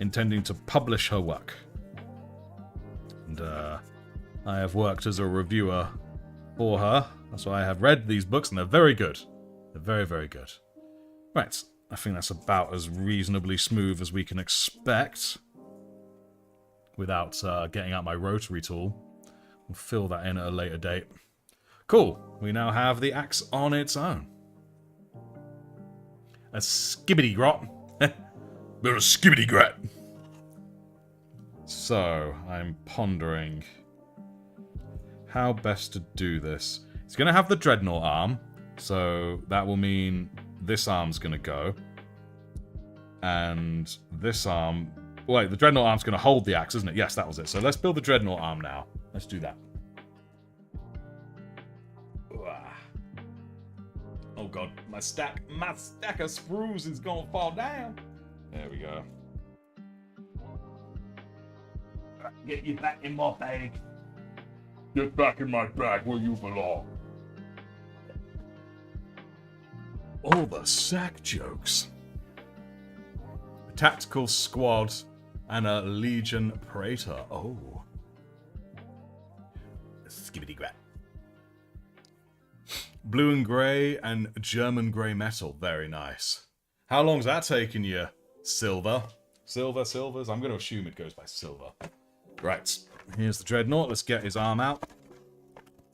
intending to publish her work. And I have worked as a reviewer for her. That's why I have read these books, and they're very good. They're very, very good. Right, I think that's about as reasonably smooth as we can expect. Without getting out my rotary tool. We'll fill that in at a later date. Cool, we now have the axe on its own. A skibbity grot. They're a skibbity grat. So, I'm pondering how best to do this. It's going to have the Dreadnought arm, so that will mean this arm's going to go. And this arm... Wait, the Dreadnought arm's going to hold the axe, isn't it? Yes, that was it. So let's build the Dreadnought arm now. Let's do that. Oh god, my stack of sprues is going to fall down. There we go. Get you back in my bag. Get back in my bag where you belong. All the sack jokes. A tactical squad and a Legion Praetor. Oh. Skibbity grat. Blue and grey and German grey metal. Very nice. How long's that taking you? Silver. Silvers. I'm going to assume it goes by silver. Right. Here's the Dreadnought. Let's get his arm out.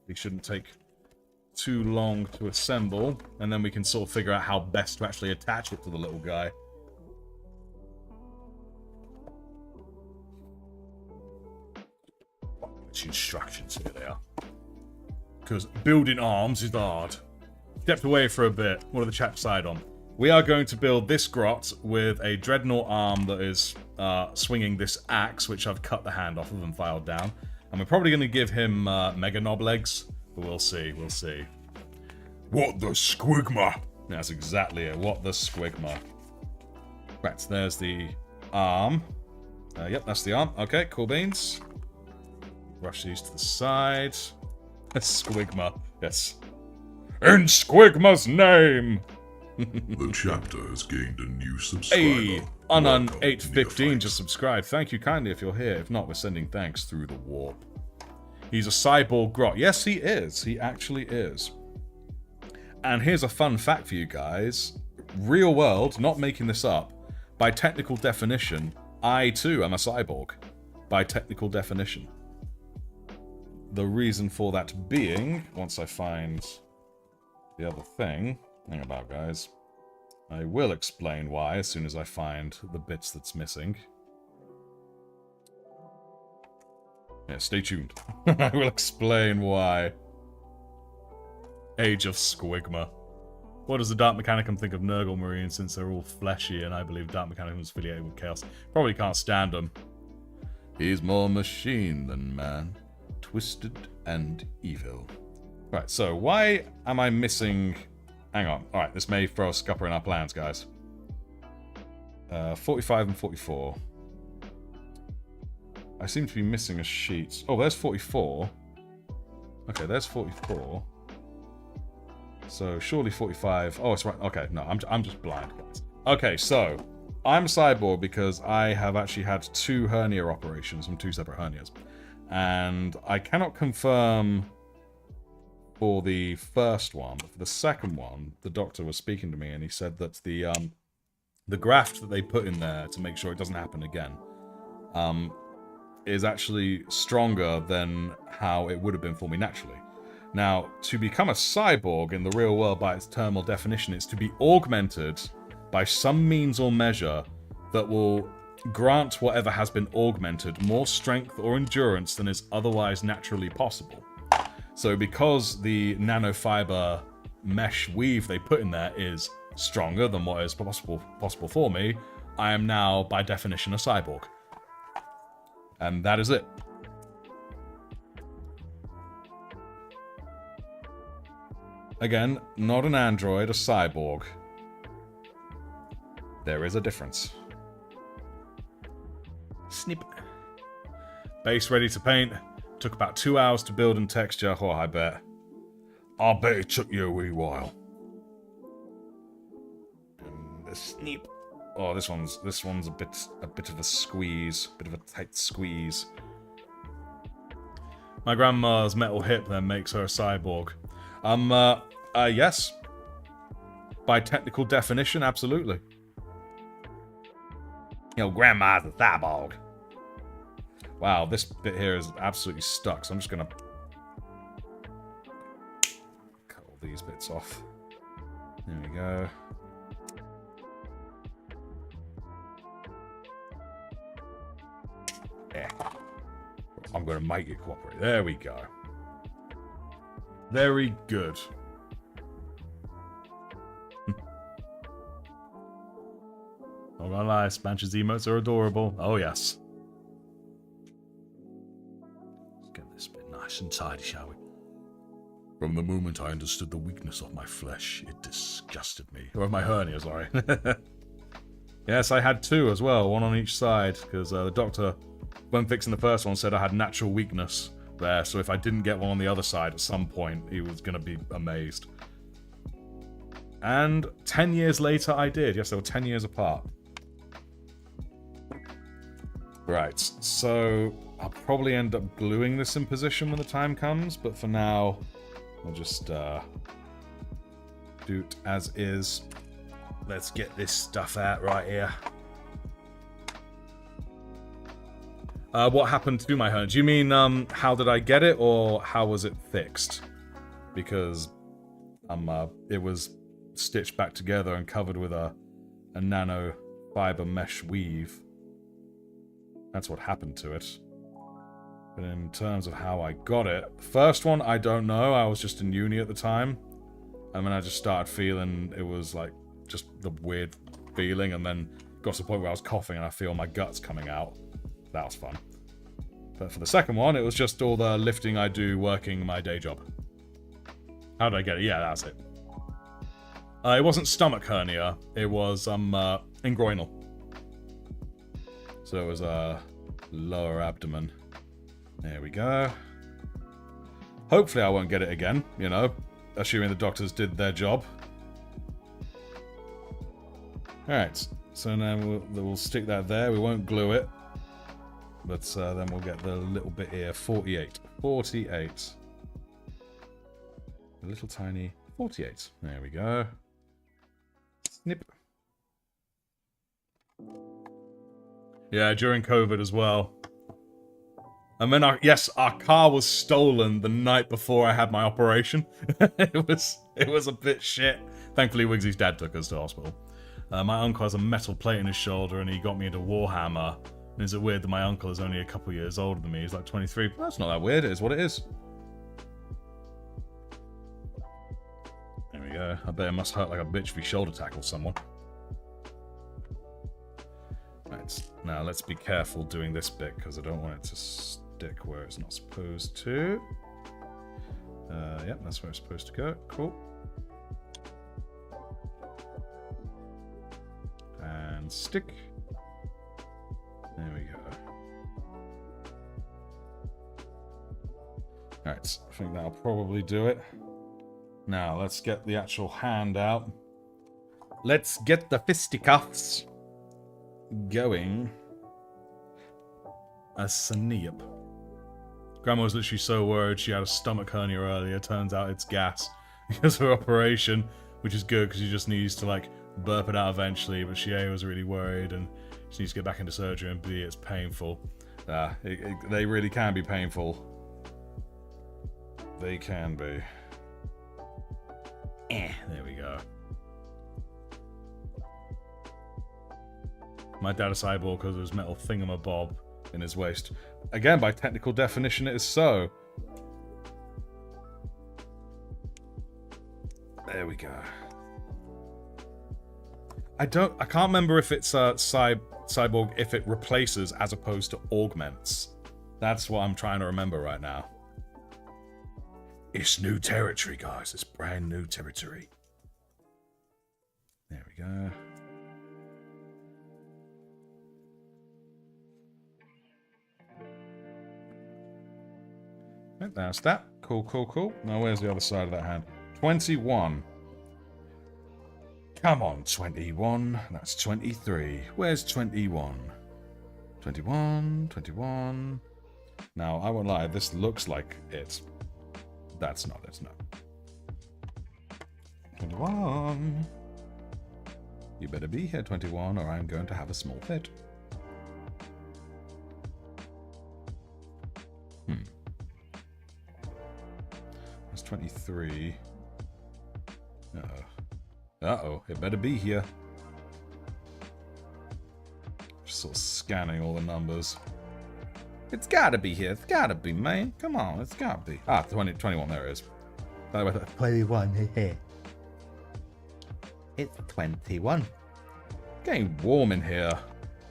He shouldn't take too long to assemble. And then we can sort of figure out how best to actually attach it to the little guy. Which instructions? Here they are. Because building arms is hard. Stepped away for a bit. What are the chaps side on? We are going to build this grot with a Dreadnought arm that is swinging this axe, which I've cut the hand off of and filed down. And we're probably going to give him Mega Knob legs, but we'll see, we'll see. What the squigma? That's exactly it. What the squigma. Right, so there's the arm. Yep, that's the arm. Okay, cool beans. Rush these to the side. Squigma. Yes. In Squigma's name! The chapter has gained a new subscriber. Hey, Unknown815 just subscribed. Thank you kindly if you're here. If not, we're sending thanks through the warp. He's a cyborg grot. Yes, he is. He actually is. And here's a fun fact for you guys. Real world, not making this up, by technical definition, I too am a cyborg. By technical definition. The reason for that being, once I find the other thing... Hang about, guys. I will explain why as soon as I find the bits that's missing. Yeah, stay tuned. I will explain why. Age of Squigma. What does the Dark Mechanicum think of Nurgle Marines since they're all fleshy and I believe Dark Mechanicum is affiliated with Chaos? Probably can't stand them. He's more machine than man, twisted and evil. Right, so why am I missing... Hang on. Alright, this may throw a scupper in our plans, guys. 45 and 44. I seem to be missing a sheet. Oh, there's 44. Okay, there's 44. So, surely 45... Oh, it's right. Okay, no, I'm just blind, guys. Okay, so... I'm cyborg because I have actually had 2 hernia operations from 2 separate hernias. And I cannot confirm for the first one. But for the second one, the doctor was speaking to me and he said that the graft that they put in there to make sure it doesn't happen again is actually stronger than how it would have been for me naturally. Now, to become a cyborg in the real world by its thermal definition is to be augmented by some means or measure that will grant whatever has been augmented more strength or endurance than is otherwise naturally possible. So because the nanofiber mesh weave they put in there is stronger than what is possible for me, I am now, by definition, a cyborg. And that is it. Again, not an android, a cyborg. There is a difference. Snip. Base ready to paint. Took about 2 hours to build and texture. Oh, I bet. I bet it took you a wee while. And the snip. Oh, this one's a bit of a squeeze, bit of a tight squeeze. My grandma's metal hip then makes her a cyborg. Yes. By technical definition, absolutely. Grandma's a cyborg. Wow, this bit here is absolutely stuck, so I'm just gonna cut all these bits off. There we go. Yeah. I'm gonna make it cooperate. There we go. Very good. Not gonna lie, Spancher's emotes are adorable. Oh, yes. Let's get this bit nice and tidy, shall we? From the moment I understood the weakness of my flesh, it disgusted me. Or of my hernia, sorry. Yes, I had 2 as well, 1 on each side, because the doctor, when fixing the first one, said I had natural weakness there, so if I didn't get one on the other side at some point, he was going to be amazed. And 10 years later, I did. Yes, they were 10 years apart. Right, so I'll probably end up gluing this in position when the time comes, but for now, I'll just do it as is. Let's get this stuff out right here. What happened to my hernia? Do you mean how did I get it, or how was it fixed? Because it was stitched back together and covered with a nano fiber mesh weave. That's what happened to it. But in terms of how I got it, the first one, I don't know. I was just in uni at the time. And then I just started feeling it was like just the weird feeling, and then got to the point where I was coughing and I feel my guts coming out. That was fun. But for the second one, it was just all the lifting I do working my day job. How did I get it? Yeah, that's it. It wasn't stomach hernia. It was ingroinal. So it was lower abdomen. There we go. Hopefully I won't get it again, you know, assuming the doctors did their job. Alright, so now we'll stick that there. We won't glue it. But then we'll get the little bit here. 48. 48. A little tiny 48. There we go. Snip. Yeah, during COVID as well. And then, our car was stolen the night before I had my operation. It was a bit shit. Thankfully, Wiggsy's dad took us to hospital. My uncle has a metal plate in his shoulder, and he got me into Warhammer. And is it weird that my uncle is only a couple years older than me? He's like 23. That's not that weird. It is what it is. There we go. I bet it must hurt like a bitch if you shoulder tackle someone. Right, now let's be careful doing this bit because I don't want it to stick where it's not supposed to. Yep, that's where it's supposed to go. Cool. And stick. There we go. Alright, I think that'll probably do it. Now, let's get the actual hand out. Let's get the fisticuffs going. A snip. Grandma was literally so worried she had a stomach hernia earlier. Turns out it's gas because of her operation, which is good because she just needs to, like, burp it out eventually. But she A, was really worried and she needs to get back into surgery, and B, it's painful. They really can be painful. They can be. There we go. My dad a cyborg because of his metal thingamabob in his waist. Again, by technical definition, it is so. There we go. I can't remember if it's cyborg if it replaces as opposed to augments. That's what I'm trying to remember right now. It's new territory, guys. It's brand new territory. There we go. Right, that's that. Cool, cool, cool. Now, where's the other side of that hand? 21. Come on, 21. That's 23. Where's 21? 21, 21. Now, I won't lie. This looks like it. That's not it, no. 21. You better be here, 21, or I'm going to have a small fit. That's 23. Uh-oh. Uh-oh, it better be here. Just sort of scanning all the numbers. It's gotta be here. It's gotta be, man. Come on, it's gotta be. Ah, 21, there it is. By the way, 21 here. It's 21. Getting warm in here.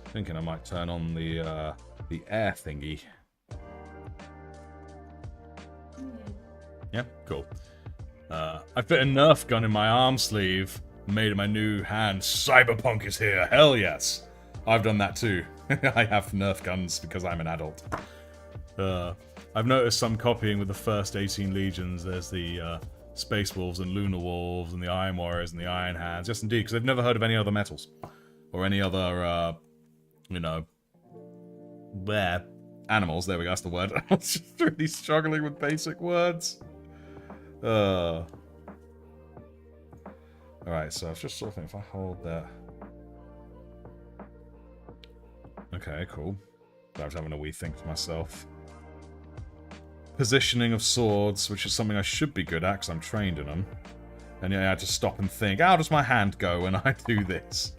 Thinking I might turn on the air thingy. Yeah, cool. I fit a Nerf gun in my arm sleeve. Made in my new hand. Cyberpunk is here. Hell yes. I've done that too. I have Nerf guns because I'm an adult. I've noticed some copying with the first 18 Legions. There's the Space Wolves and Lunar Wolves and the Iron Warriors and the Iron Hands. Yes, indeed, because I've never heard of any other metals. Or any other, you know... animals. There we go, that's the word. I was just really struggling with basic words. Alright, so I was just sort of thinking, if I hold that... Okay, cool. I was having a wee think to myself. Positioning of swords, which is something I should be good at because I'm trained in them. And yeah, I had to stop and think, how does my hand go when I do this?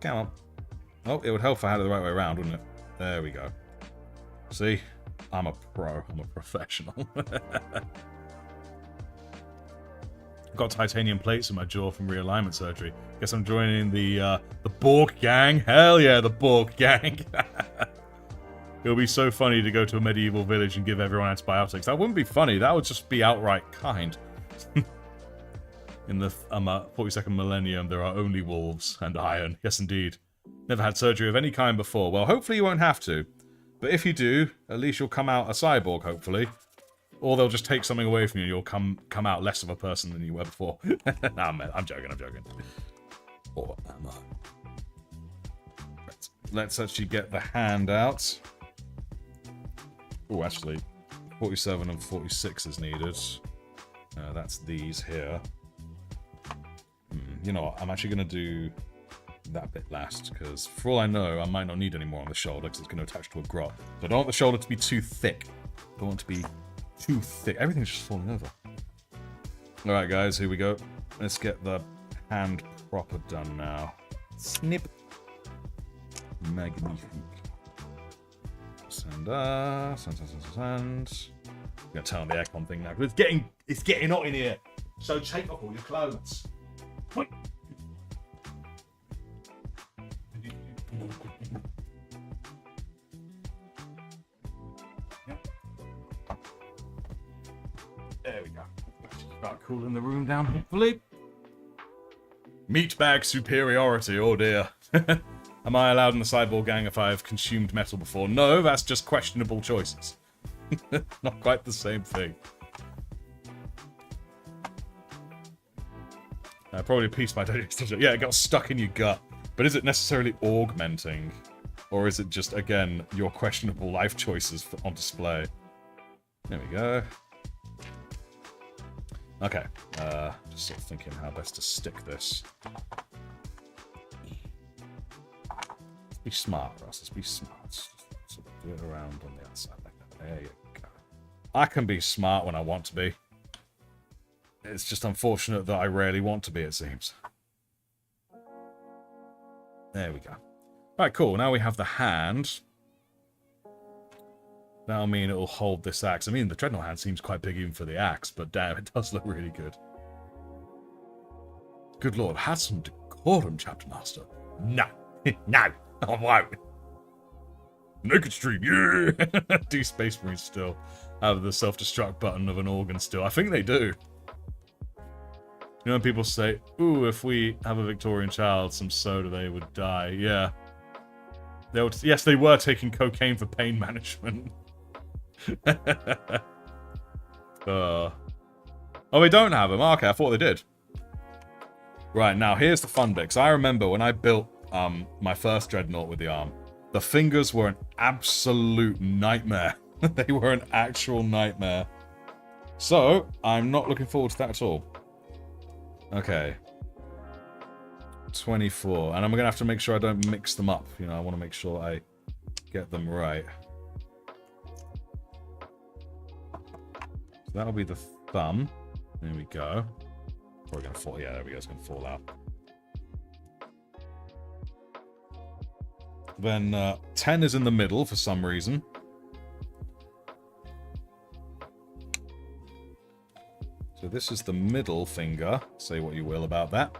Come on. Oh, it would help if I had it the right way around, wouldn't it? There we go. See? I'm a pro. I'm a professional. Got titanium plates in my jaw from realignment surgery. Guess I'm joining the Borg gang. Hell yeah, the Borg gang. It'll be so funny to go to a medieval village and give everyone antibiotics. That wouldn't be funny. That would just be outright kind. In the 42nd millennium, there are only wolves and iron. Yes, indeed. Never had surgery of any kind before. Well, hopefully you won't have to. But if you do, at least you'll come out a cyborg, hopefully. Or they'll just take something away from you and you'll come out less of a person than you were before. Nah, man, I'm joking, I'm joking. Or am I? Let's actually get the hand out. Oh, actually, 47 and 46 is needed. That's these here. You know what, I'm actually going to do that bit last, because for all I know, I might not need any more on the shoulder, because it's going to attach to a grot. So I don't want the shoulder to be too thick. I don't want it to be too thick. Everything's just falling over. Alright guys, here we go. Let's get the hand proper done now. Snip. Magnifique. Send. I'm gonna turn on the aircon thing now, because it's getting hot in here. So take off all your clothes. There we go. Start cooling the room down, hopefully. Meatbag superiority, oh dear. Am I allowed in the Cyborg gang if I have consumed metal before? No, that's just questionable choices. Not quite the same thing. Probably a piece by digestible. Yeah, it got stuck in your gut. But is it necessarily augmenting? Or is it just, again, your questionable life choices on display? There we go. Okay. Just sort of thinking how best to stick this. Let's be smart, Ross. Let's be smart. Sort of do it around on the outside like that. There you go. I can be smart when I want to be. It's just unfortunate that I rarely want to be, it seems. There we go. Right, cool. Now we have the hand. That'll mean it'll hold this axe. I mean, the Dreadnought hand seems quite big even for the axe, but damn, it does look really good. Good lord, have some decorum, Chapter Master. No. No. I won't. Naked stream, yeah! Do Space Marines still have the self-destruct button of an organ still? I think they do. You know when people say, ooh, if we have a Victorian child, some soda, they would die. Yeah. Yes, they were taking cocaine for pain management. Oh, we don't have them. Okay, I thought they did. Right, now here's the fun bit. 'Cause I remember when I built my first Dreadnought with the arm, the fingers were an absolute nightmare. They were an actual nightmare. So, I'm not looking forward to that at all. Okay. 24. And I'm going to have to make sure I don't mix them up. You know, I want to make sure I get them right. So that'll be the thumb. There we go. Probably going to fall. Yeah, there we go. It's going to fall out. Then 10 is in the middle for some reason. So this is the middle finger. Say what you will about that.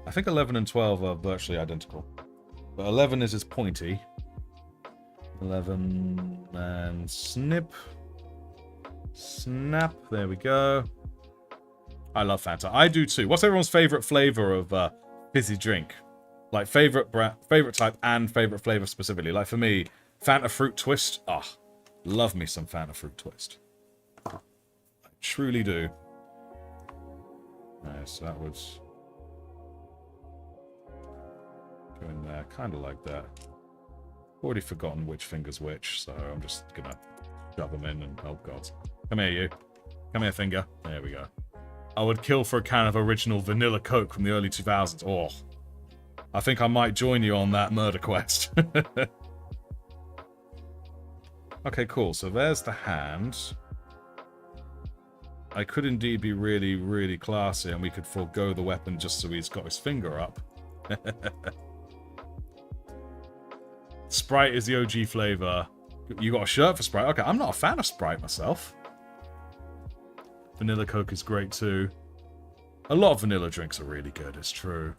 I think 11 and 12 are virtually identical. But 11 is as pointy. 11 and snip. Snap. There we go. I love Fanta. I do too. What's everyone's favorite flavor of fizzy drink? Like favorite type and favorite flavor specifically. Like for me, Fanta Fruit Twist. Ah, love me some Fanta Fruit Twist. I truly do. Alright, so that was go in there, kind of like that. Already forgotten which finger's which, so I'm just gonna shove them in and oh god. Come here, you. Come here, finger. There we go. I would kill for a can of original vanilla Coke from the early 2000s. Oh, I think I might join you on that murder quest. Okay, cool. So there's the hand. I could indeed be really, really classy, and we could forego the weapon just so he's got his finger up. Sprite is the OG flavor. You got a shirt for Sprite? Okay, I'm not a fan of Sprite myself. Vanilla Coke is great too. A lot of vanilla drinks are really good, it's true.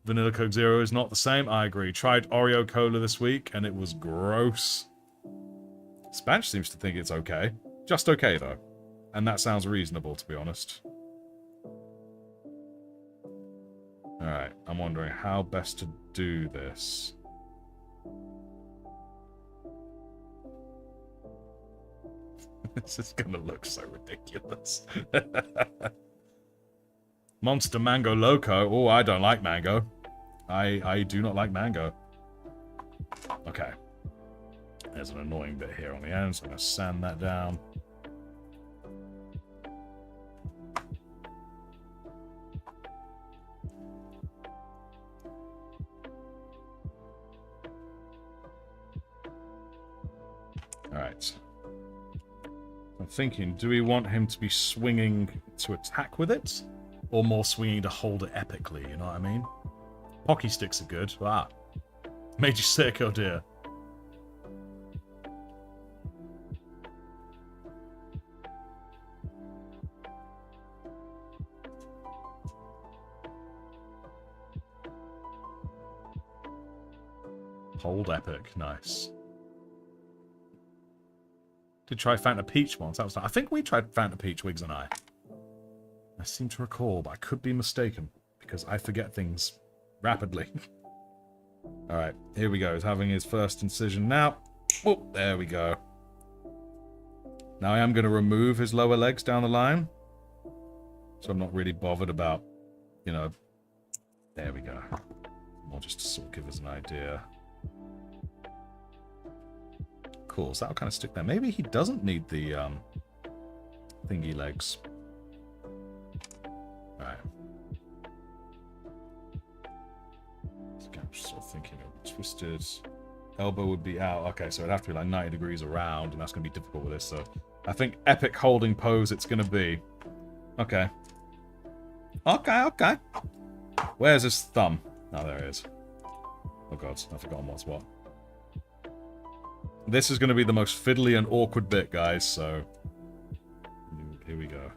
Vanilla Coke Zero is not the same, I agree. Tried Oreo Cola this week, and it was gross. Spanch seems to think it's okay. Just okay, though. And that sounds reasonable, to be honest. Alright, I'm wondering how best to do this. This is gonna look so ridiculous. Monster Mango Loco. Oh, I don't like mango. I do not like mango. Okay. There's an annoying bit here on the end, so I'm gonna sand that down. Alright. I'm thinking, do we want him to be swinging to attack with it? Or more swinging to hold it epically, you know what I mean? Hockey sticks are good. Ah. Made you sick, oh dear. Hold epic. Nice. Did try Fanta Peach once. That was. I think we tried Fanta Peach, Wiggs and I. I seem to recall, but I could be mistaken because I forget things rapidly. All right, here we go. He's having his first incision now. Oh, there we go. Now I am going to remove his lower legs down the line, so I'm not really bothered about, you know. There we go. More just to sort of give us an idea. Cool, so that'll kind of stick there. Maybe he doesn't need the thingy legs. Alright. I'm just sort of thinking of twisted. Elbow would be out. Okay, so it'd have to be like 90 degrees around, and that's going to be difficult with this. So I think epic holding pose it's going to be. Okay. Okay. Where's his thumb? Oh, there it is. Oh god, I've forgotten what's what. This is going to be the most fiddly and awkward bit, guys, so... Here we go.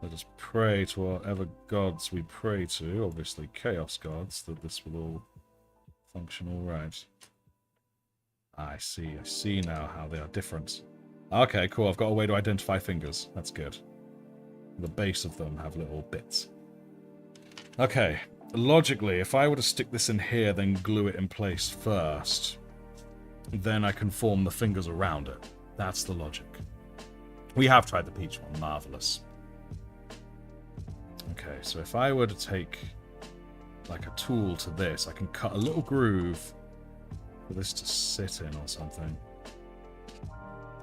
Let us pray to whatever gods we pray to, obviously chaos gods, that this will all function alright. I see now how they are different. Okay, cool, I've got a way to identify fingers. That's good. The base of them have little bits. Okay, logically, if I were to stick this in here, then glue it in place first, then I can form the fingers around it. That's the logic. We have tried the peach one. Marvelous. Okay, so if I were to take like a tool to this, I can cut a little groove for this to sit in or something.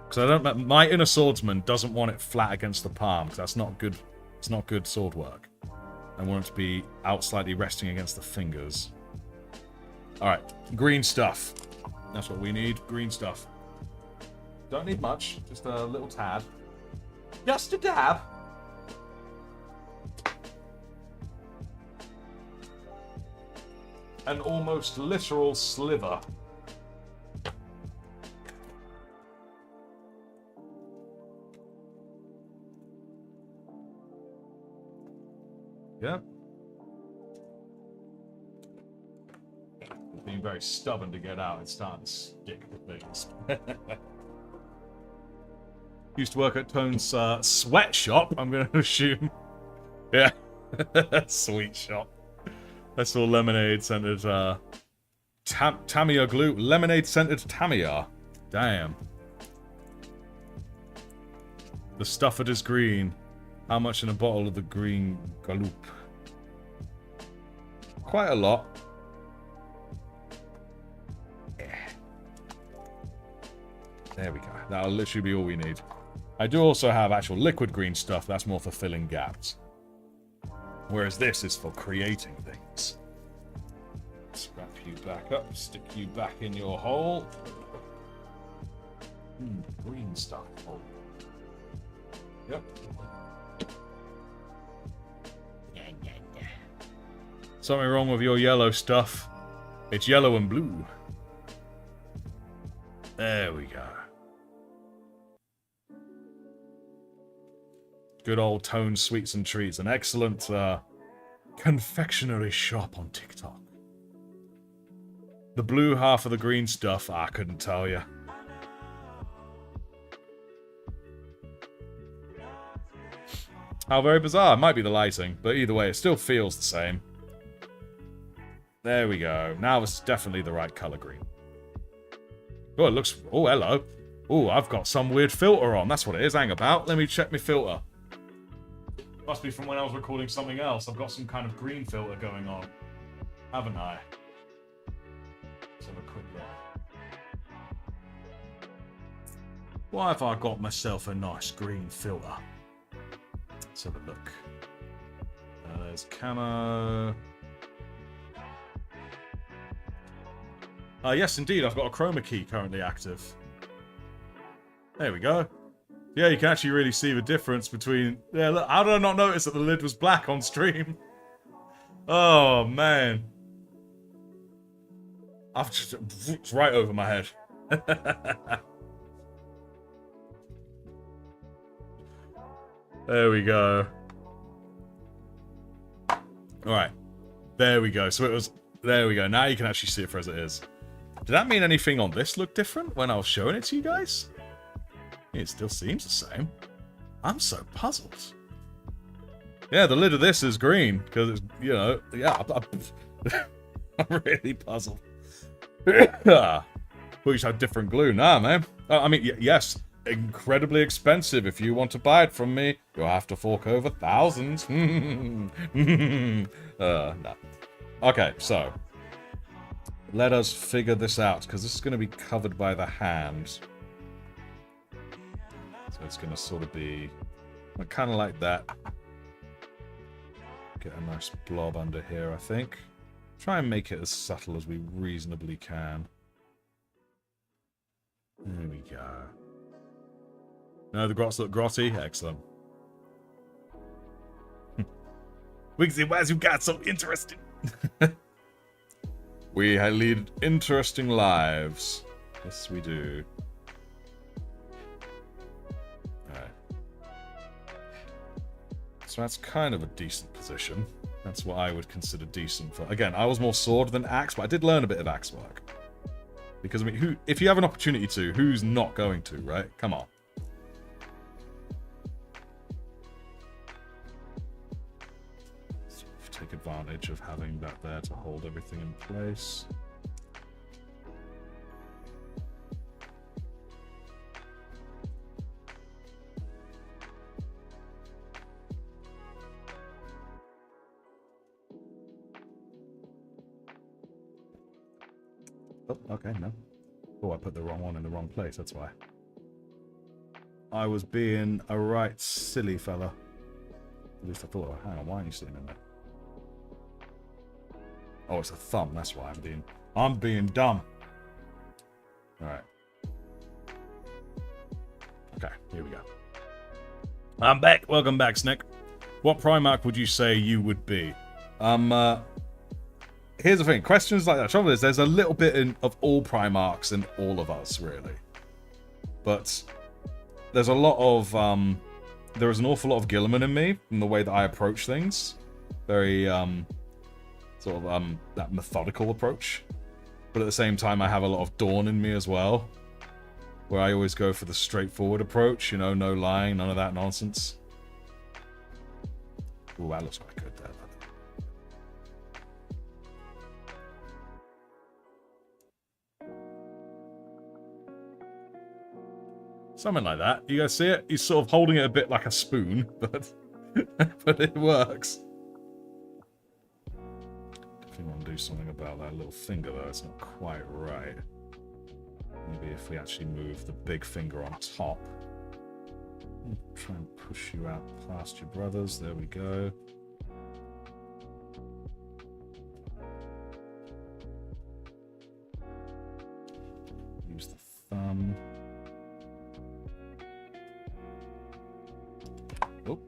Because I don't... My inner swordsman doesn't want it flat against the palm, because that's not good. It's not good sword work. I want it to be out slightly resting against the fingers. Alright, green stuff. That's what we need, green stuff. Don't need much, just a little tad. Just a dab. An almost literal sliver. Yep. Being very stubborn to get out, it's starting to stick to things. Used to work at Tone's sweatshop, I'm going to assume. Yeah. Sweet shop. I saw lemonade-scented Tamiya glue. Lemonade-scented Tamiya. Damn. The stuff it is green. How much in a bottle of the green galoop? Quite a lot. There we go. That'll literally be all we need. I do also have actual liquid green stuff. That's more for filling gaps. Whereas this is for creating things. Scrap you back up. Stick you back in your hole. Green stuff. Oh. Yep. Something wrong with your yellow stuff. It's yellow and blue. There we go. Good old Tone Sweets and Treats. An excellent confectionery shop on TikTok. The blue half of the green stuff, I couldn't tell you. How very bizarre. It might be the lighting, but either way, it still feels the same. There we go. Now it's definitely the right color green. Oh, it looks... Oh, hello. Oh, I've got some weird filter on. That's what it is. Hang about. Let me check my filter. Must be from when I was recording something else. I've got some kind of green filter going on. Haven't I? Let's have a quick look. Why have I got myself a nice green filter? Let's have a look. There's camo. Yes, indeed, I've got a chroma key currently active. There we go. Yeah, you can actually really see the difference between... Yeah, look, how did I not notice that the lid was black on stream? Oh, man. I've just... It's right over my head. There we go. Alright. There we go. So it was... There we go. Now you can actually see it for as it is. Did that mean anything on this look different when I was showing it to you guys? It still seems the same. I'm so puzzled. Yeah, the lid of this is green because it's, you know, yeah, I'm really puzzled. But you should have different glue. Nah, man. I mean, yes, incredibly expensive. If you want to buy it from me, you'll have to fork over thousands. No. Okay, so let us figure this out because this is going to be covered by the hand. So it's going to sort of be kind of like that. Get a nice blob under here, I think. Try and make it as subtle as we reasonably can. There we go. No, the grots look grotty. Excellent. Wigsy, why's you got so interesting? We lead interesting lives. Yes, we do. Alright. So that's kind of a decent position. That's what I would consider decent for... Again, I was more sword than axe, but I did learn a bit of axe work. Because, I mean, if you have an opportunity to, who's not going to, right? Come on. Take advantage of having that there to hold everything in place. Oh, okay, no. Oh, I put the wrong one in the wrong place, that's why. I was being a right silly fella. At least I thought, oh, hang on, why aren't you sitting in there? Oh, it's a thumb. That's why I'm being dumb. All right. Okay, here we go. I'm back. Welcome back, Snick. What Primarch would you say you would be? Here's the thing. Questions like that. Trouble is, there's a little bit of all Primarchs in all of us, really. But there's a lot of there is an awful lot of Gilliman in me in the way that I approach things. Very sort of that methodical approach, but at the same time I have a lot of Dawn in me as well, where I always go for the straightforward approach, you know, no lying, none of that nonsense. Ooh, that looks quite good there. Something like that. You guys see it? He's sort of holding it a bit like a spoon, but but it works. I want to do something about that little finger though, it's not quite right. Maybe if we actually move the big finger on top. Try and push you out past your brothers, there we go. Use the thumb. Oh.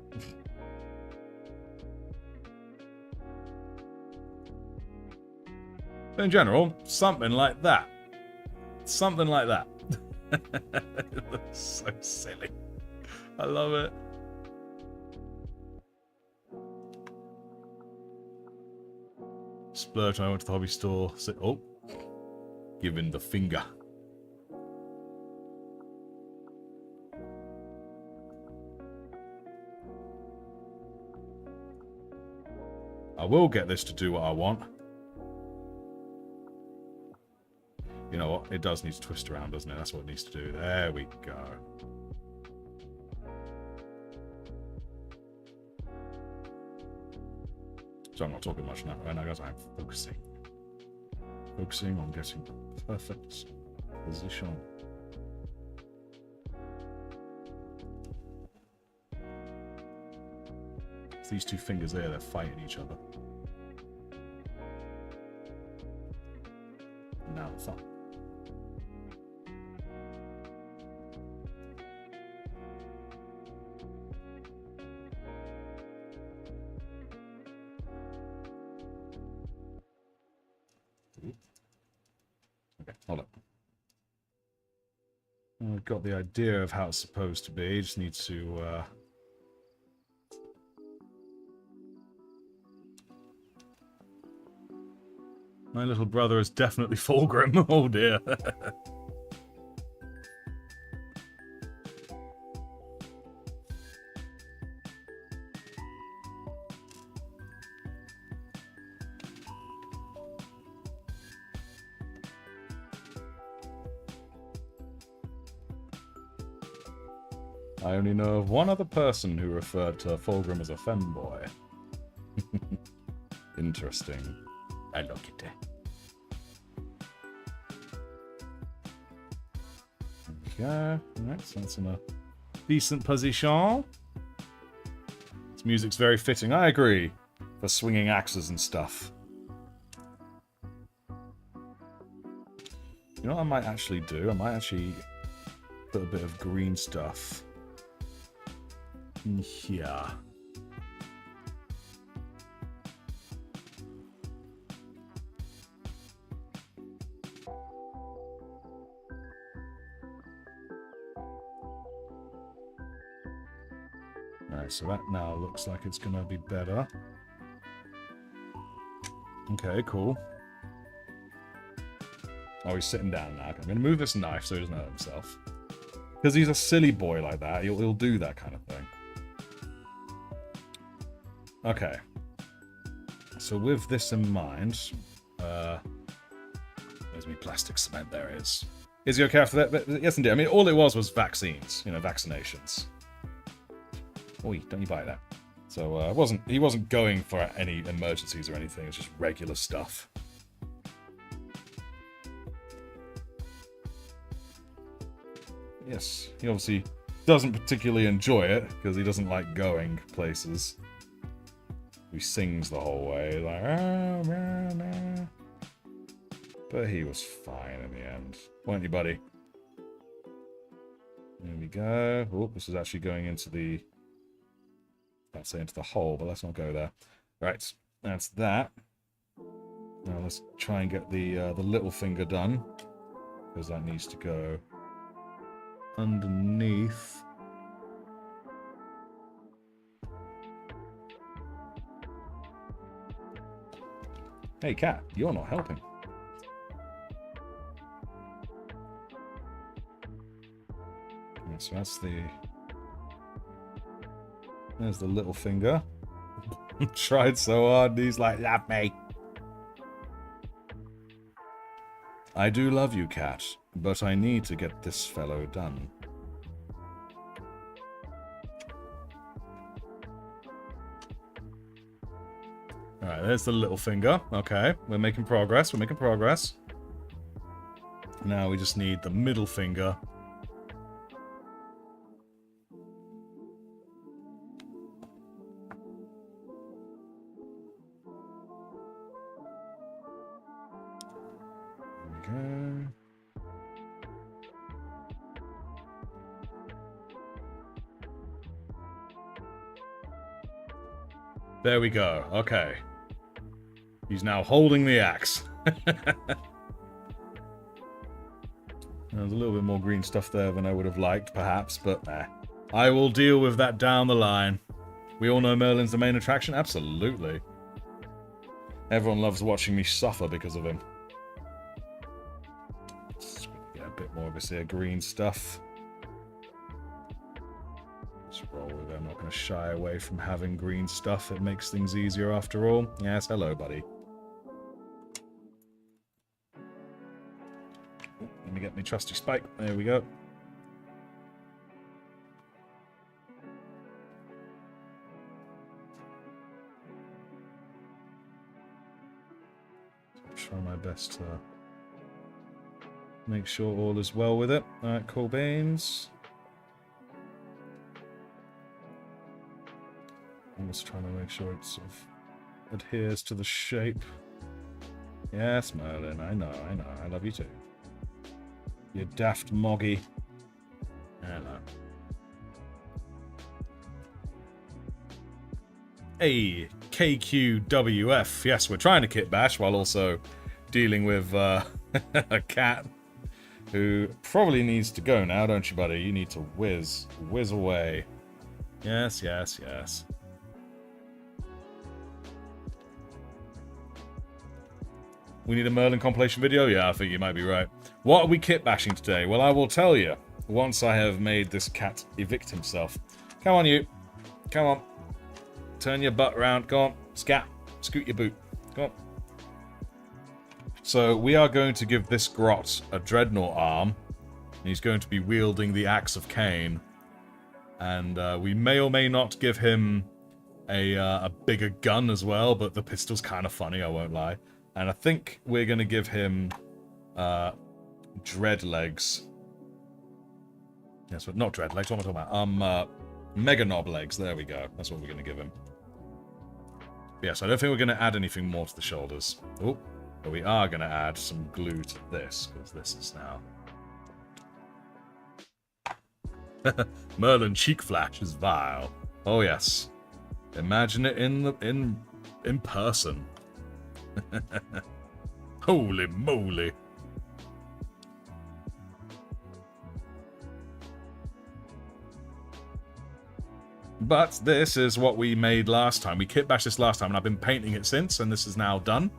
In general, something like that. Something like that. It looks so silly. I love it. Splurge, I went to the hobby store. Oh. Give him the finger. I will get this to do what I want. You know what? It does need to twist around, doesn't it? That's what it needs to do. There we go. So I'm not talking much now. Right now, guys, I'm focusing. Focusing on getting the perfect position. It's these two fingers there, they're fighting each other. Now the thumb. Okay, hold up. I've got the idea of how it's supposed to be. Just need to My little brother is definitely Fulgrim. Oh dear. I only know of one other person who referred to Fulgrim as a femboy. Interesting. I like it. Okay, alright, so that's in a decent position. This music's very fitting, I agree, for swinging axes and stuff. You know what I might actually do? I might actually put a bit of green stuff in here. Alright, so that now looks like it's gonna be better. Okay, cool. Oh, he's sitting down now. I'm gonna move this knife so he doesn't hurt himself. Because he's a silly boy like that, he'll do that kind of thing. Okay. So with this in mind, there's me plastic cement, there it is. Is he okay after that? But yes, indeed. I mean, all it was vaccines, you know, vaccinations. Oi, don't you buy that. So he wasn't going for any emergencies or anything, it's just regular stuff. Yes, he obviously doesn't particularly enjoy it, because he doesn't like going places. He sings the whole way, like, ah, nah, nah. But he was fine in the end. Weren't you, buddy? There we go. Oh, this is actually going into the... I'd say into the hole, but let's not go there. Right, that's that. Now let's try and get the little finger done, because that needs to go underneath. Hey, cat, you're not helping. Okay, so that's the... There's the little finger. Tried so hard, he's like, love me. I do love you, cat, but I need to get this fellow done. Alright, there's the little finger. Okay, we're making progress, we're making progress. Now we just need the middle finger. There we go. Okay. He's now holding the axe. There's a little bit more green stuff there than I would have liked, perhaps, but I will deal with that down the line. We all know Merlin's the main attraction? Absolutely. Everyone loves watching me suffer because of him. Let's get a bit more of this here green stuff. Just roll with it. I'm not going to shy away from having green stuff. It makes things easier after all. Yes, hello, buddy. Let me get my trusty spike. There we go. Try my best to make sure all is well with it. Alright, cool beans. I'm just trying to make sure it sort of adheres to the shape. Yes, Merlin, I know. I love you too. You daft moggy. Hello. Hey, KQWF. Yes, we're trying to kit bash while also dealing with a cat who probably needs to go now, don't you, buddy? You need to whiz away. Yes, yes, yes. We need a Merlin compilation video? Yeah, I think you might be right. What are we kit bashing today? Well, I will tell you once I have made this cat evict himself. Come on, you. Come on. Turn your butt round. Go on. Scat. Scoot your boot. Go on. So, we are going to give this grot a dreadnought arm. And he's going to be wielding the Axe of Cain. And we may or may not give him a bigger gun as well, but the pistol's kind of funny, I won't lie. And I think we're going to give him dread legs. Yes, but not dread legs, what am I talking about? Mega knob legs, there we go. That's what we're going to give him. Yes, I don't think we're going to add anything more to the shoulders. Oh, but we are going to add some glue to this, because this is now... Merlin cheek flash is vile. Oh yes. Imagine it in person. Holy moly. But this is what we made last time. We kit bashed this last time, and I've been painting it since, and this is now done.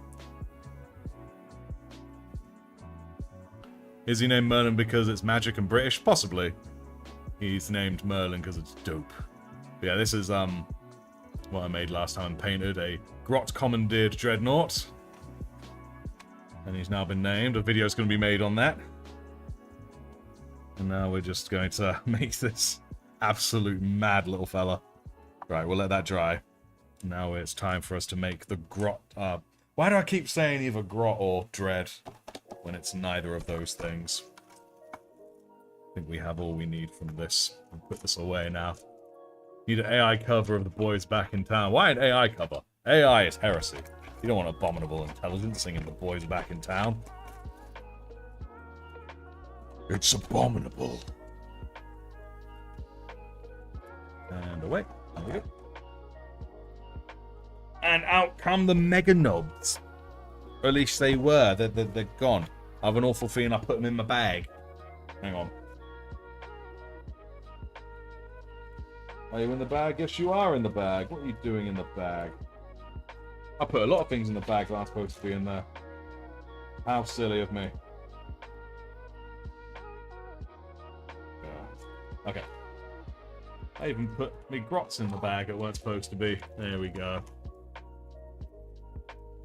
Is he named Merlin because it's magic and British? Possibly. He's named Merlin because it's dope. But yeah, this is what I made last time and painted. A Grot Commandeered Dreadnought. And he's now been named. A video's going to be made on that. And now we're just going to make this absolute mad little fella. Right, we'll let that dry. Now it's time for us to make the Grot... why do I keep saying either Grot or Dread when it's neither of those things? I think we have all we need from this. We'll put this away now. Need an AI cover of the boys back in town. Why an AI cover? AI is heresy. You don't want abominable intelligence singing the boys back in town. It's abominable. And away. There we go. And out come the mega knobs. Or at least they were. They're gone. I have an awful feeling I put them in my bag. Hang on. Are you in the bag? Yes, you are in the bag. What are you doing in the bag? I put a lot of things in the bag that aren't supposed to be in there. How silly of me. Yeah. Okay. I even put me grots in the bag that weren't supposed to be. There we go.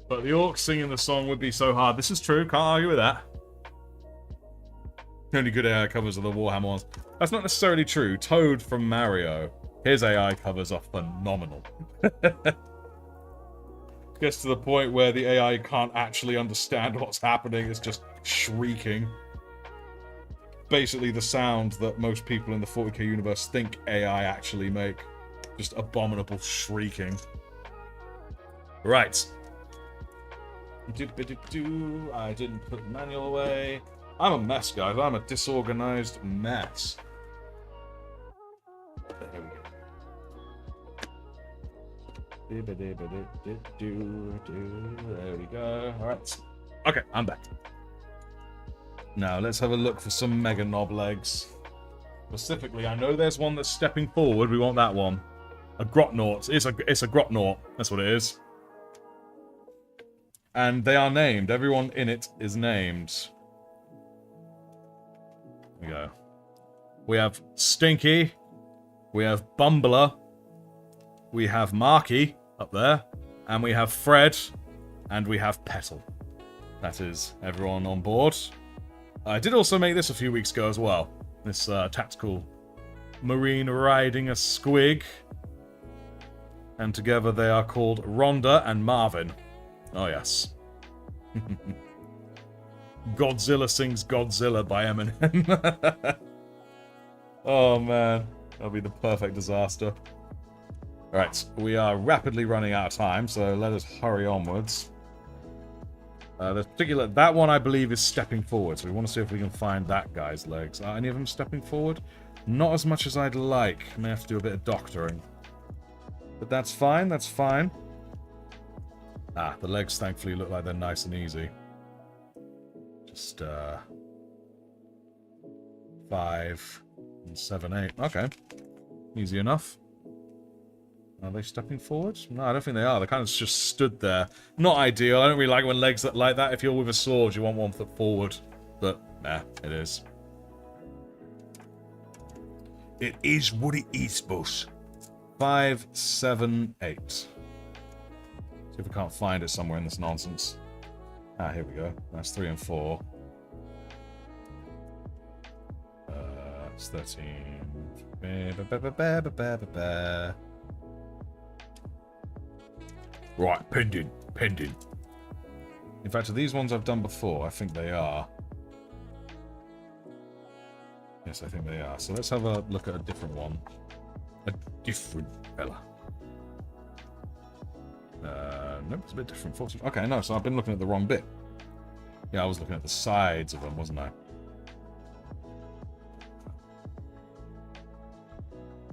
But the orcs singing the song would be so hard. This is true. Can't argue with that. The only good AI covers are the Warhammer ones. That's not necessarily true. Toad from Mario. His AI covers are phenomenal. Gets to the point where the AI can't actually understand what's happening. It's just shrieking. Basically the sound that most people in the 40k universe think AI actually make. Just abominable shrieking. Right. I didn't put the manual away. I'm a mess, guys. I'm a disorganized mess. There we go. There we go. Alright. Okay, I'm back. Now, let's have a look for some mega knob legs. Specifically, I know there's one that's stepping forward. We want that one. A grotnaut. It's a grotnaut. That's what it is. And they are named. Everyone in it is named. There we go. We have Stinky. We have Bumbler. We have Marky up there. And we have Fred. And we have Petal. That is everyone on board. I did also make this a few weeks ago as well. This tactical marine riding a squig. And together they are called Rhonda and Marvin. Oh, yes. Godzilla sings Godzilla by Eminem. Oh, man. That'll be the perfect disaster. Alright, we are rapidly running out of time, so let us hurry onwards. That one I believe is stepping forward, so we want to see if we can find that guy's legs. Are any of them stepping forward? Not as much as I'd like. May have to do a bit of doctoring. But that's fine, that's fine. Ah, the legs thankfully look like they're nice and easy. Just, 5 and 7, 8. Okay. Easy enough. Are they stepping forward? No, I don't think they are. They kind of just stood there. Not ideal. I don't really like when legs like that. If you're with a sword, you want 1 foot forward. But, nah, it is. It is what it is, boss. 5, 7, 8. See if we can't find it somewhere in this nonsense. Ah, here we go. That's 3 and 4. It's 13. Right, pending. In fact, are these ones I've done before? I think they are. Yes, I think they are. So let's have a look at a different one. A different fella. Nope, it's a bit different. 14. Okay, no, so I've been looking at the wrong bit. Yeah, I was looking at the sides of them, wasn't I?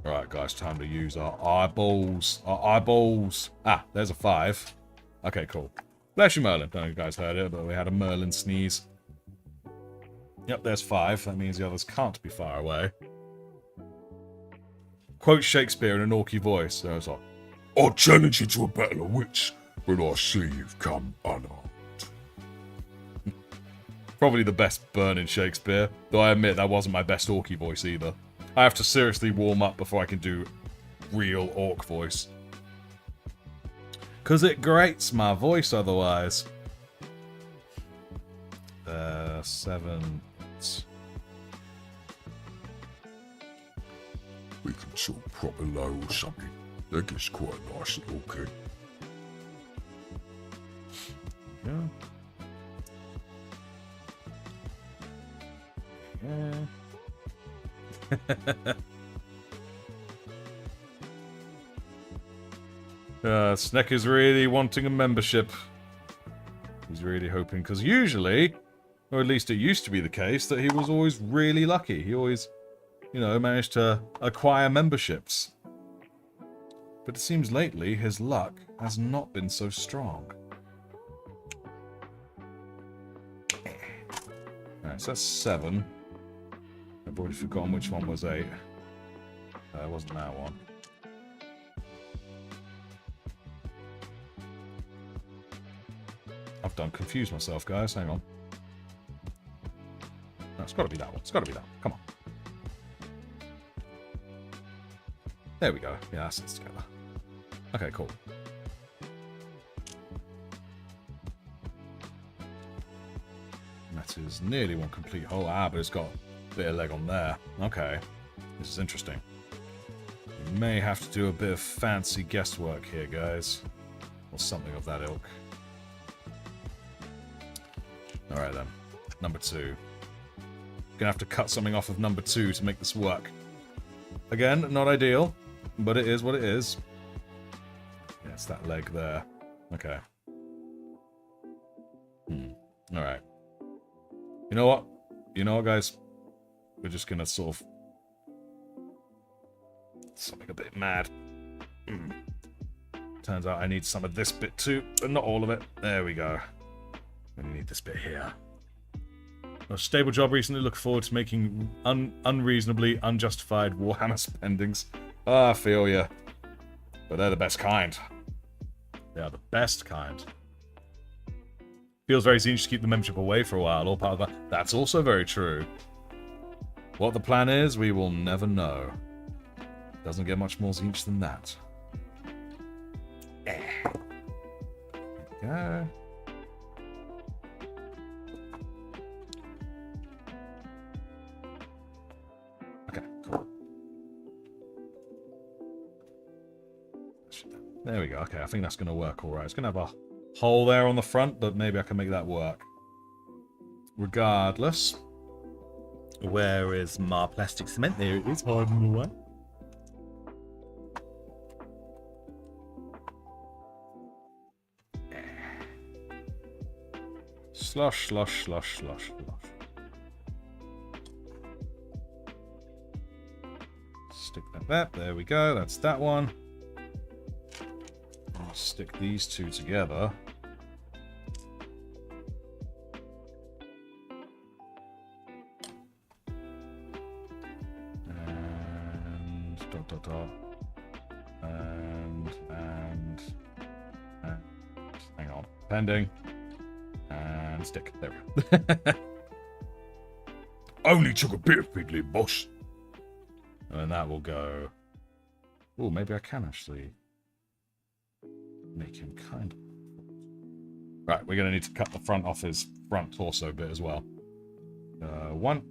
Alright, guys, time to use our eyeballs. Our eyeballs. Ah, there's a 5. Okay, cool. Bless you, Merlin. Don't know if you guys heard it, but we had a Merlin sneeze. Yep, there's 5. That means the others can't be far away. Quote Shakespeare in an orky voice. So it's like, I challenge you to a battle of wits, but I see you've come unarmed. probably the best burn in Shakespeare. Though I admit that wasn't my best orky voice either. I have to seriously warm up before I can do real orc voice. Because it grates my voice otherwise. 7. We can talk proper low or something. That gets quite nice and okay. Yeah. Sneck is really wanting a membership. He's really hoping, because usually, or at least it used to be the case, that he was always really lucky. He always, you know, managed to acquire memberships. But it seems lately his luck has not been so strong. Alright, so that's 7. I've already forgotten which one was 8. It wasn't that one. I've done confused myself, guys. Hang on. No, it's got to be that one. It's got to be that one. Come on. There we go. Yeah, that's it together. Okay, cool. That is nearly one complete hole. Ah, but it's got a bit of leg on there. Okay. This is interesting. We may have to do a bit of fancy guesswork here, guys. Or something of that ilk. Alright then. Number 2. Gonna have to cut something off of number 2 to make this work. Again, not ideal, but it is what it is. Yeah, it's that leg there. Okay. Alright. You know what? You know what, guys? We're just gonna sort of... something a bit mad. Turns out I need some of this bit too, but not all of it. There we go. We need this bit here. A stable job recently. Look forward to making unreasonably unjustified Warhammer spendings. Ah, I feel ya. But they're the best kind. They are the best kind. Feels very Zinch to keep the membership away for a while, all part of that. That's also very true. What the plan is, we will never know. Doesn't get much more Zinch than that. There we go. Okay, cool. There we go. Okay, I think that's going to work all right. It's going to have a hole there on the front, but maybe I can make that work. Regardless. Where is my plastic cement? There it is, hiding away. Slosh, slosh, slosh, slosh, slosh. Stick that there. There we go. That's that one. Stick these two together. And dot dot dot. And hang on. Pending. And stick. There we go. Only took a bit of fiddling, boss. And that will go... Oh, maybe I can actually make him kind of... Right, we're going to need to cut the front off his front torso bit as well. One.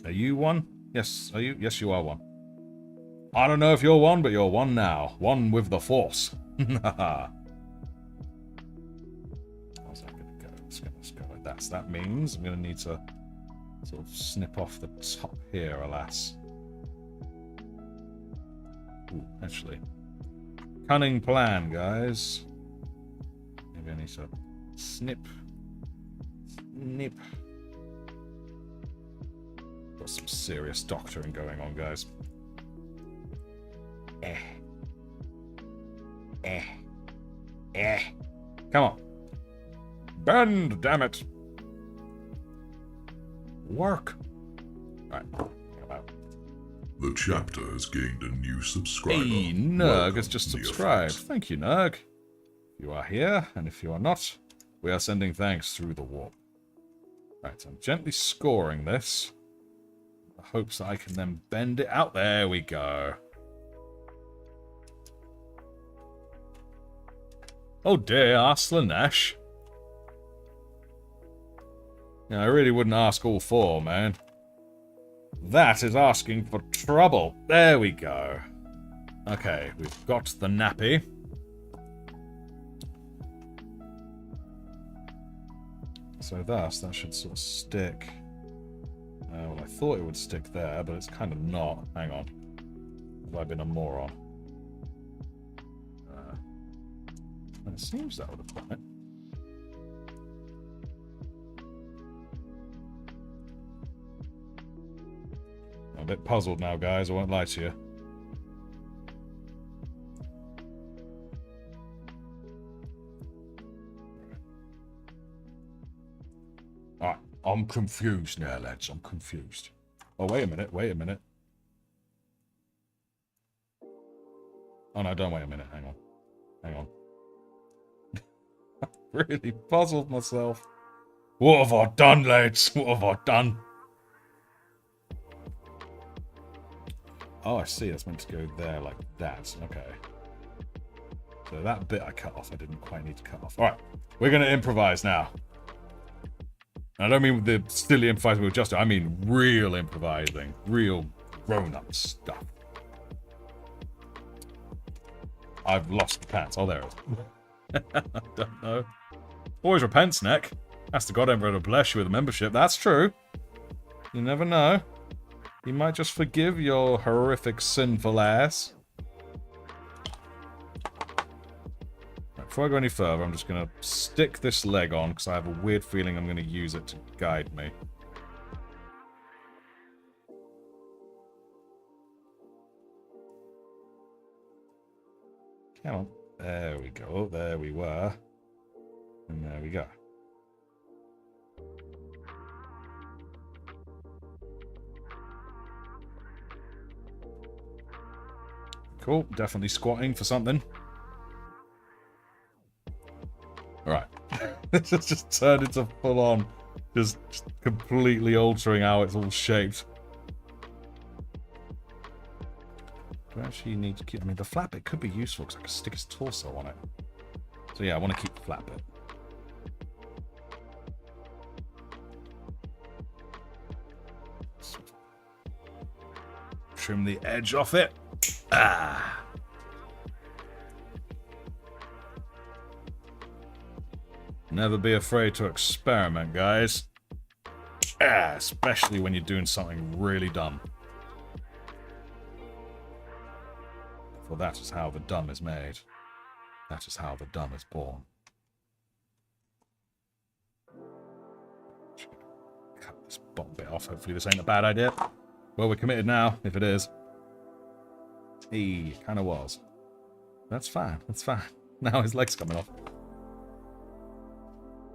Are you one? Yes, are you? Yes, you are one. I don't know if you're one, but you're one now. One with the Force. How's that going to go? It's going to go like that. So that means I'm going to need to sort of snip off the top here, alas. Ooh, actually. Cunning plan, guys. Maybe I need to snip. Got some serious doctoring going on, guys. Come on. Bend, damn it. Work. Right. The chapter has gained a new subscriber. Hey, Nurg Welcome, has just neophyte. subscribed. Thank you, Nurg. You are here, and if you are not, we are sending thanks through the warp. Right, I'm gently scoring this. In the hopes that I can then bend it out. There we go. Oh dear, Aslanesh. Yeah, I really wouldn't ask all four, man. That is asking for trouble. There we go. Okay, we've got the nappy. So thus, that should sort of stick. Well, I thought it would stick there, but it's kind of not. Hang on. Have I been a moron? It seems that would have done it. I'm a bit puzzled now, guys. I won't lie to you. Alright, I'm confused now, lads. I'm confused. Oh, wait a minute. Wait a minute. Oh, no, don't wait a minute. Hang on. Hang on. Really puzzled myself. What have I done, lads? What have I done? Oh, I see. It's meant to go there like that. Okay. So that bit I cut off, I didn't quite need to cut off. Alright. We're going to improvise now. I don't mean the silly improvising with Justin. I mean real improvising. Real grown-up stuff. I've lost the pants. Oh, there it is. I don't know. Always repent, Snack. Ask the God Emperor to bless you with a membership. That's true. You never know. He might just forgive your horrific, sinful ass. Right, before I go any further, I'm just going to stick this leg on, because I have a weird feeling I'm going to use it to guide me. Come on. There we go. There we were. And there we go. Cool. Definitely squatting for something. Alright. This has just turned into full on. Just completely altering how it's all shaped. Do I actually need to keep... I mean, the flat bit could be useful because I could stick his torso on it. So yeah, I want to keep the flat bit. Trim the edge off it. Ah. Never be afraid to experiment, guys. Ah, especially when you're doing something really dumb. For that is how the dumb is made. That is how the dumb is born. Cut this bottom bit off. Hopefully this ain't a bad idea. Well, we're committed now, if it is. He kind of was. That's fine. That's fine. Now his leg's coming off.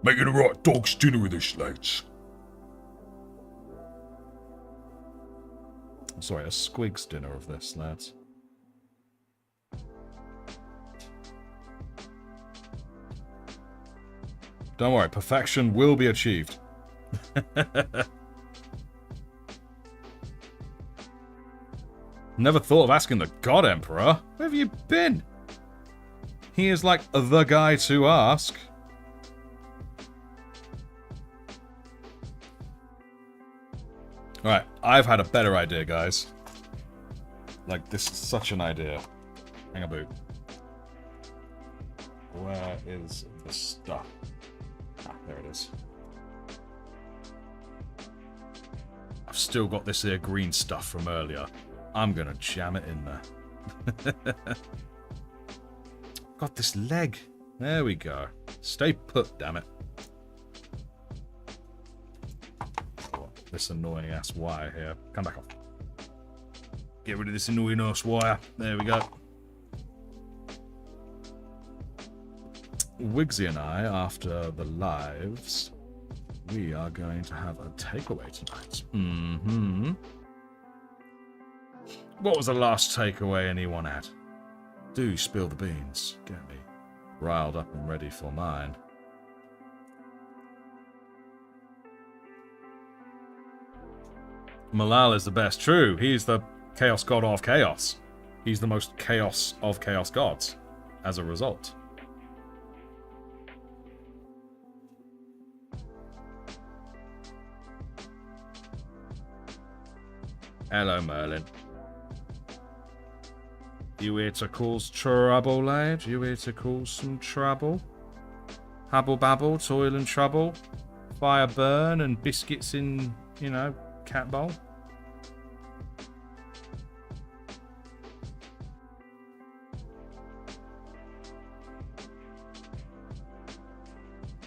Making a right dog's dinner with this, lads. I'm sorry, a squig's dinner of this, lads. Don't worry, perfection will be achieved. Never thought of asking the God Emperor. Where have you been? He is like the guy to ask. Alright, I've had a better idea, guys. Like, this is such an idea. Hang a boot. Where is the stuff? Ah, there it is. I've still got this here green stuff from earlier. I'm gonna jam it in there. Got this leg. There we go. Stay put, damn it. Oh, this annoying ass wire here. Come back off. Get rid of this annoying ass wire. There we go. Wigsy and I, after the lives, we are going to have a takeaway tonight. Mm-hmm. What was the last takeaway anyone had? Do spill the beans. Get me riled up and ready for mine. Malal is the best. True, he's the chaos god of chaos. He's the most chaos of chaos gods, as a result. Hello, Merlin. You here to cause trouble, lad? You here to cause some trouble? Hubble babble, toil and trouble, fire burn and biscuits in, you know, cat bowl?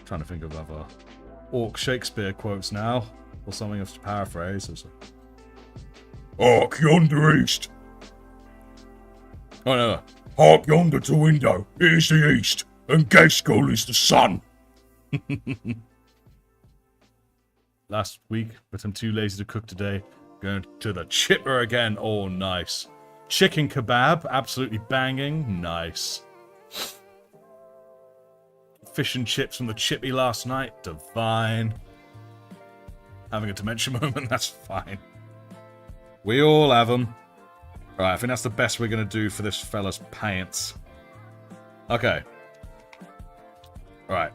Trying to think of other Orc Shakespeare quotes now, or something to paraphrase. Hark yonder east. Oh no. Hark yonder to window. It is the east, and Gaskell is the sun. Last week, but I'm too lazy to cook today. Going to the chipper again. Oh, nice. Chicken kebab, absolutely banging. Nice. Fish and chips from the chippy last night. Divine. Having a dementia moment, that's fine. We all have them. Right, I think that's the best we're going to do for this fella's pants. Okay. Right.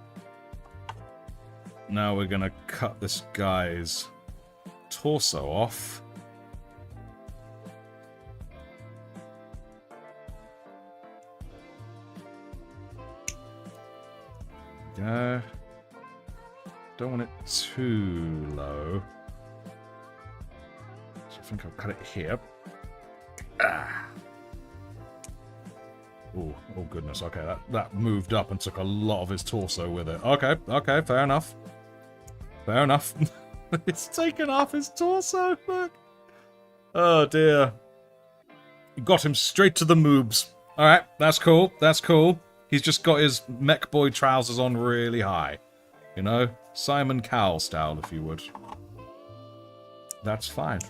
Now we're going to cut this guy's torso off. Go. Don't want it too low. So I think I'll cut it here. Ah. Ooh, oh goodness, okay, that moved up and took a lot of his torso with it. Okay, fair enough. Fair enough. It's taken off his torso, look. Oh dear. You got him straight to the moobs. Alright, that's cool, that's cool. He's just got his mech boy trousers on really high. You know? Simon Cowell style, if you would. That's fine.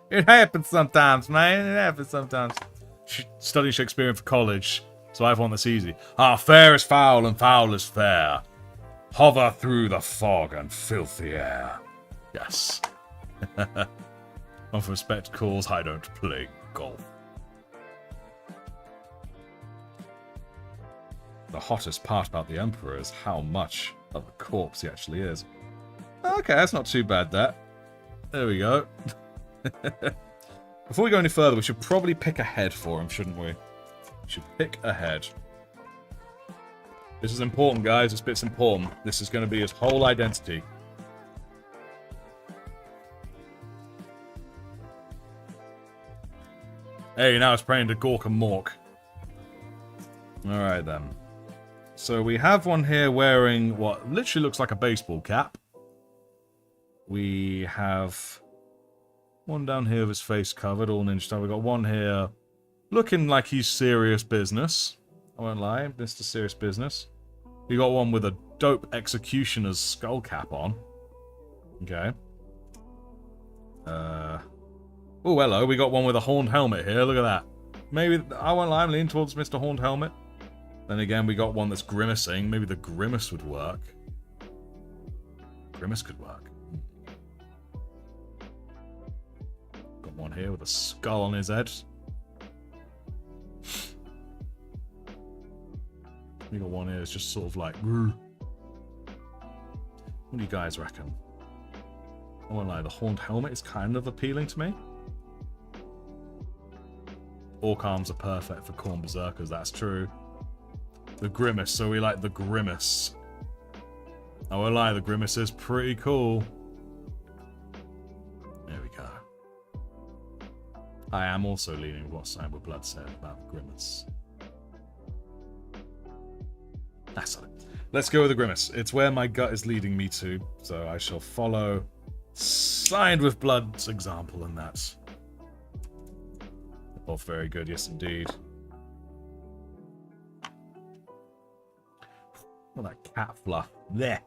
It happens sometimes, man. It happens sometimes. Studying Shakespearean for college, so I have one that's easy. Ah, fair is foul and foul is fair. Hover through the fog and filthy air. Yes. Of respect calls, I don't play golf. The hottest part about the Emperor is how much of a corpse he actually is. Okay, that's not too bad, that. There we go. Before we go any further, we should probably pick a head for him, shouldn't we? We should pick a head. This is important, guys. This bit's important. This is going to be his whole identity. Hey, now it's praying to Gork and Mork. Alright then. So we have one here wearing what literally looks like a baseball cap. We have one down here with his face covered, all ninja style. We've got one here looking like he's serious business. I won't lie, Mr. Serious Business. We got one with a dope executioner's skull cap on. Okay. Oh, hello. We got one with a horned helmet here. Look at that. Maybe, I won't lie, I'm leaning towards Mr. Horned Helmet. Then again, we got one that's grimacing. Maybe the grimace would work. Grimace could work. Got one here with a skull on his head. We got one here that's just sort of like... What do you guys reckon? I won't lie, the horned helmet is kind of appealing to me. Orc arms are perfect for Khorne berserkers, that's true. The grimace, so we like the grimace. I won't lie, the grimace is pretty cool. There we go. I am also leaning what Cyber Blood said about the grimace. That's it. Let's go with the grimace. It's where my gut is leading me to, so I shall follow Signed with Blood's example in that. Oh, very good, yes indeed. Well, that cat fluff. There.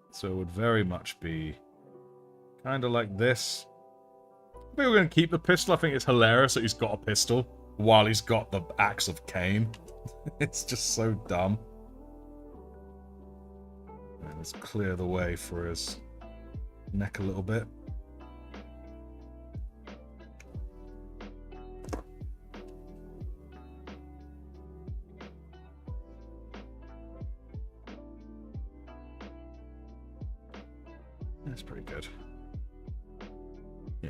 So it would very much be kind of like this. I think we're going to keep the pistol. I think it's hilarious that he's got a pistol while he's got the axe of Cain. It's just so dumb. And let's clear the way for his neck a little bit. That's pretty good. Yeah.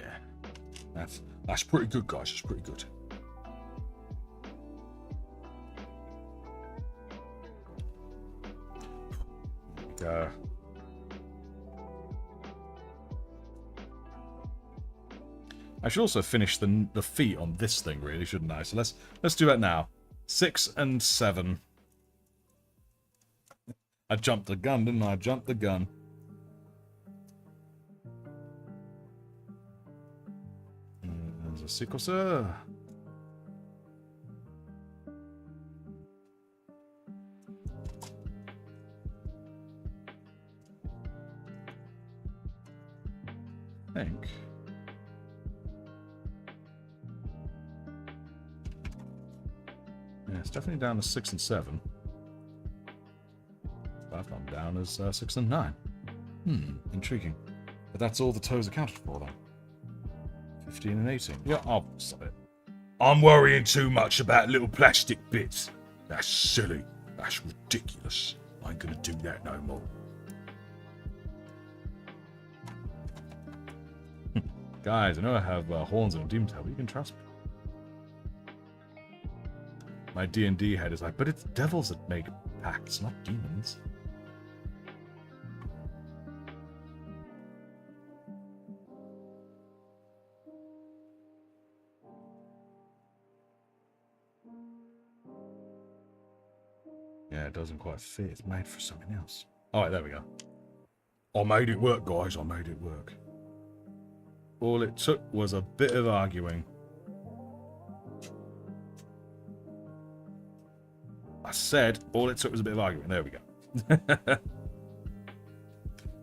That's pretty good, guys. That's pretty good. Go. I should also finish the feet on this thing, really, shouldn't I? So let's do that now. 6 and 7. I jumped the gun, didn't I? I jumped the gun. There's a sequencer. I think. Yeah, it's definitely down to 6 and 7. But I've gone down as 6 and 9. Intriguing. But that's all the toes accounted for, then. 15 and 18. Yeah, I'll stop it. I'm worrying too much about little plastic bits. That's silly. That's ridiculous. I ain't gonna do that no more. Guys, I know I have horns and a demon tail, but you can trust me. My D&D head is like, but it's devils that make pacts, not demons. Yeah, it doesn't quite fit. It's made for something else. Alright, there we go. I made it work, guys. I made it work. All it took was a bit of arguing. I said all it took was a bit of arguing. There we go.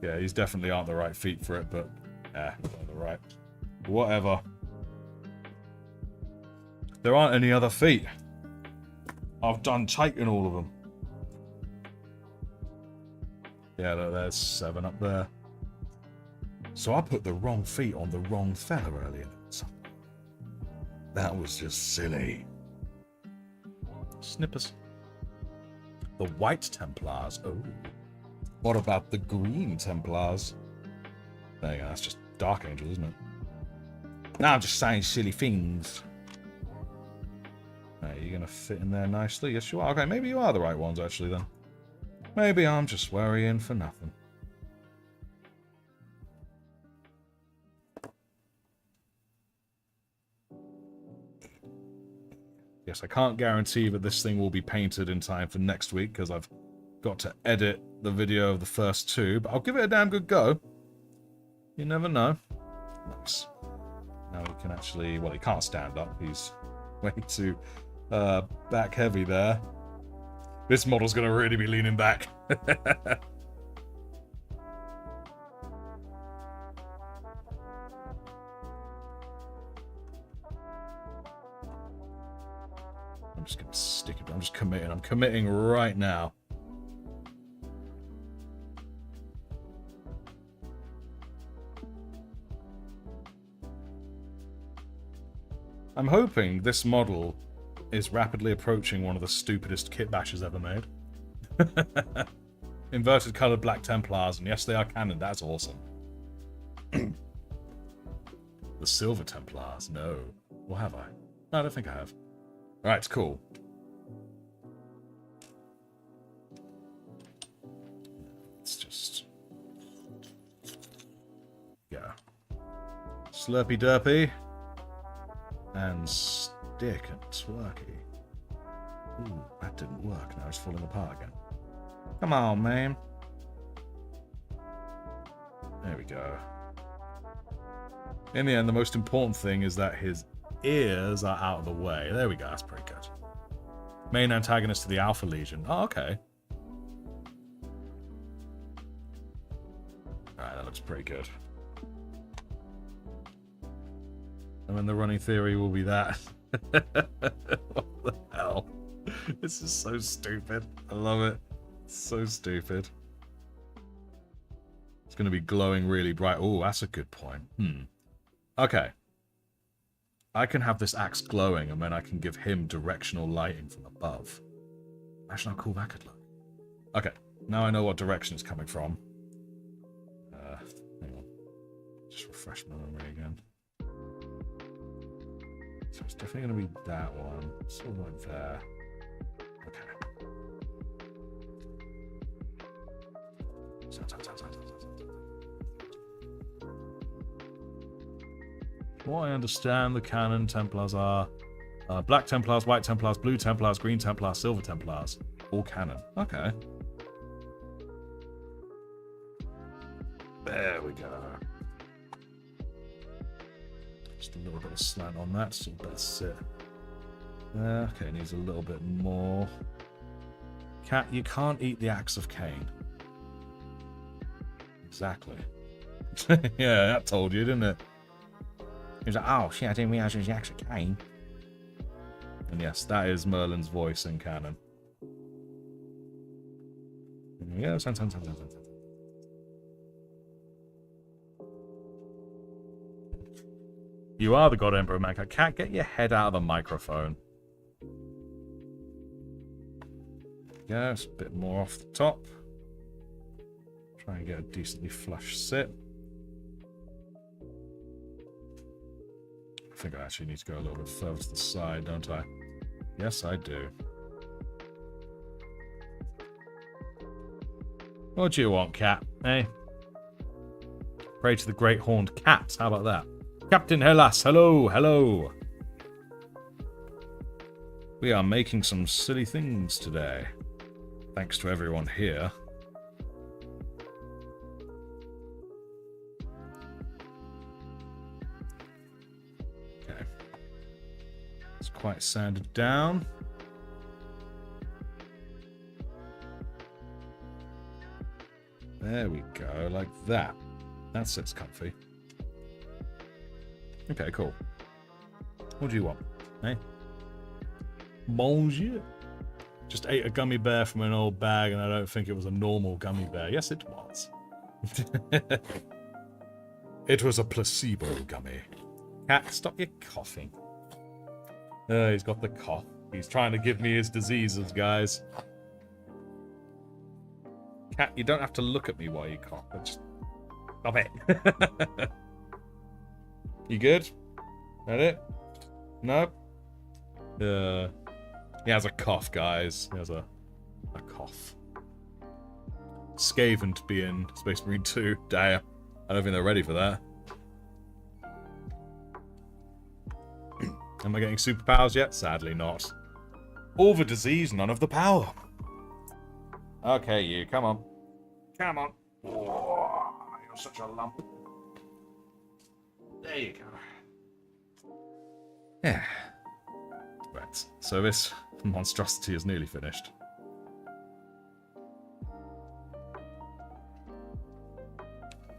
Yeah, these definitely aren't the right feet for it, but they're the right. Whatever. There aren't any other feet. I've done taken all of them. Yeah, look, there's 7 up there. So I put the wrong feet on the wrong fella earlier. That was just silly. Snippers. The White Templars. Oh. What about the Green Templars? There you go. That's just Dark Angel, isn't it? Now I'm just saying silly things. Are you going to fit in there nicely? Yes, you are. Okay, maybe you are the right ones, actually, then. Maybe I'm just worrying for nothing. Yes, I can't guarantee that this thing will be painted in time for next week, because I've got to edit the video of the first 2, but I'll give it a damn good go. You never know. Nice. Now he can actually... Well, he can't stand up. He's way too back heavy there. This model's going to really be leaning back. I'm just gonna stick it. I'm just committing. I'm committing right now. I'm hoping this model is rapidly approaching one of the stupidest kitbashers ever made. Inverted colored Black Templars, and yes, they are canon. That's awesome. The Silver Templars, no. Or have I? No, I don't think I have. Alright, cool. Let's just... yeah. Slurpy derpy. And stick and twerky. Ooh, that didn't work. Now it's falling apart again. Come on, man. There we go. In the end, the most important thing is that his ears are out of the way. There we go. That's pretty good. Main antagonist to the Alpha Legion. Oh, okay. Alright, that looks pretty good. And then the running theory will be that. What the hell? This is so stupid. I love it. It's so stupid. It's going to be glowing really bright. Oh, that's a good point. Okay. I can have this axe glowing, and then I can give him directional lighting from above. Imagine how cool that could look. Okay. Now I know what direction it's coming from. Hang on. Just refresh my memory again. So it's definitely going to be that one. Sort of like there. Okay. What I understand, the canon Templars are Black Templars, White Templars, Blue Templars, Green Templars, Silver Templars. All canon. Okay. There we go. Just a little bit of slant on that, so better sit. Okay, needs a little bit more. Cat, you can't eat the Axe of Cain. Exactly. Yeah, that told you, didn't it? He was like, oh shit, I didn't realize it was the Axe of Cain. And yes, that is Merlin's voice in canon. Yeah, sounds. You are the God Emperor, man. Cat, get your head out of the microphone. Yes, a bit more off the top. Try and get a decently flush sit. I think I actually need to go a little bit further to the side, don't I? Yes, I do. What do you want, cat? Eh? Pray to the great horned cat. How about that? Captain Hellas, hello, hello. We are making some silly things today. Thanks to everyone here. Okay. It's quite sanded down. There we go, like that. That sits comfy. Okay, cool. What do you want? Hey? Bonjour. Just ate a gummy bear from an old bag, and I don't think it was a normal gummy bear. Yes, it was. It was a placebo gummy. Cat, stop your coughing. He's got the cough. He's trying to give me his diseases, guys. Cat, you don't have to look at me while you cough. But just stop it. You good? That it? No? He has a cough, guys. He has a cough. Skaven to be in Space Marine 2. Damn. I don't think they're ready for that. Am I getting superpowers yet? Sadly not. All the disease, none of the power. Okay, you. Come on. Come on. Oh, you're such a lump. There you go. Yeah. Right. So this monstrosity is nearly finished.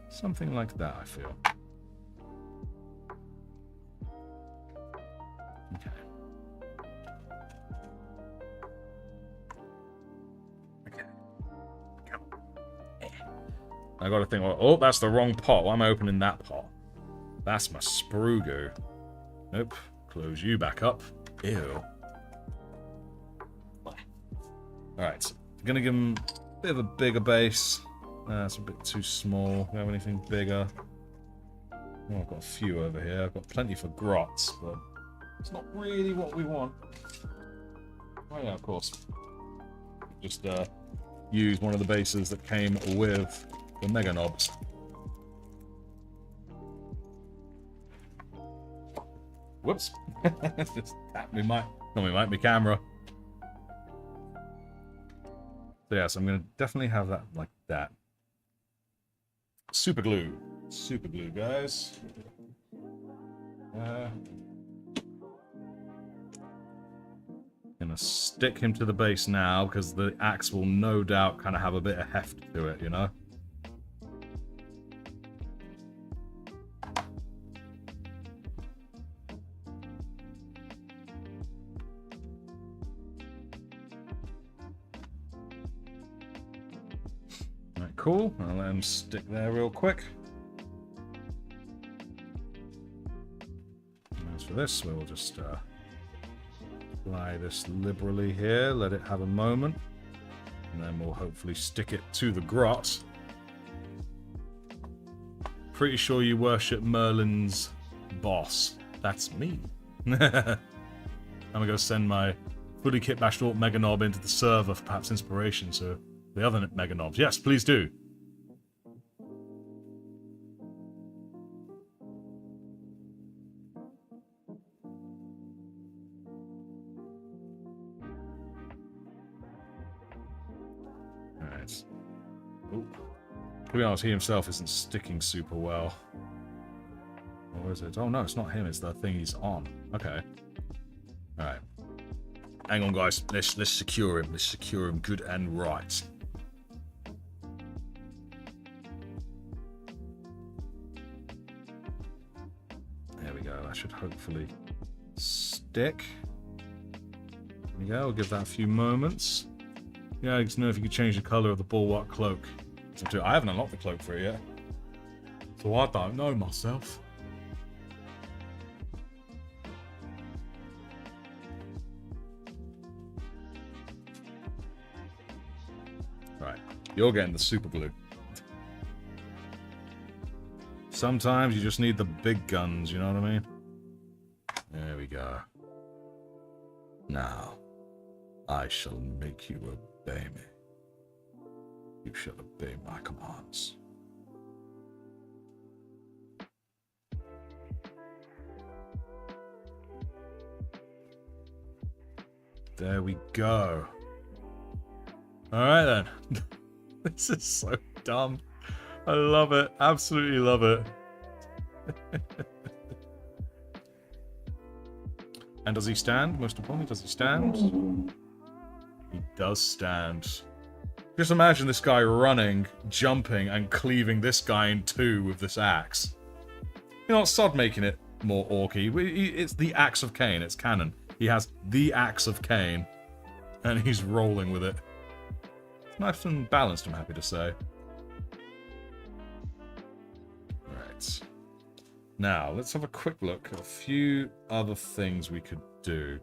Something like that, I feel. Okay. I gotta think, oh, that's the wrong pot. Why am I opening that pot? That's my sprue goo. Nope. Close you back up. Ew. Alright. I'm gonna give him a bit of a bigger base. That's a bit too small. Do we have anything bigger? Oh, I've got a few over here. I've got plenty for grots, but it's not really what we want. Oh yeah, of course. Just use one of the bases that came with the Mega Knobs. Whoops. Just tapped me my camera. So yeah, so I'm gonna definitely have that like that. Super glue. Super glue, guys. Gonna stick him to the base now, because the axe will no doubt kind of have a bit of heft to it, you know? Alright, cool. I'll let him stick there real quick. And as for this, we'll just apply this liberally here, let it have a moment, and then we'll hopefully stick it to the grot. Pretty sure you worship Merlin's boss. That's me. I'm gonna go send my fully kitbashed Orc Mega Knob into the server for perhaps inspiration, so the other Mega Knobs. Yes, please do. Alright. Oh. To be honest, he himself isn't sticking super well. Or is it? Oh no, it's not him, it's the thing he's on. Okay. Alright. Hang on, guys. Let's secure him. Let's secure him good and right. There we go. That should hopefully stick. There we go. We'll give that a few moments. Yeah, I just know if you could change the color of the bulwark cloak. I haven't unlocked the cloak for it yet, so I don't know myself. Right, you're getting the super glue. Sometimes you just need the big guns, you know what I mean? There we go. Now, I shall make you obey me. You shall obey my commands. There we go. Alright then. This is so dumb. I love it. Absolutely love it. And does he stand? Most importantly, does he stand? He does stand. Just imagine this guy running, jumping, and cleaving this guy in two with this axe. You know, sod making it more orky. It's the axe of Cain. It's canon. He has the axe of Cain, and he's rolling with it. Nice and balanced, I'm happy to say. Right. Now, let's have a quick look at a few other things we could do.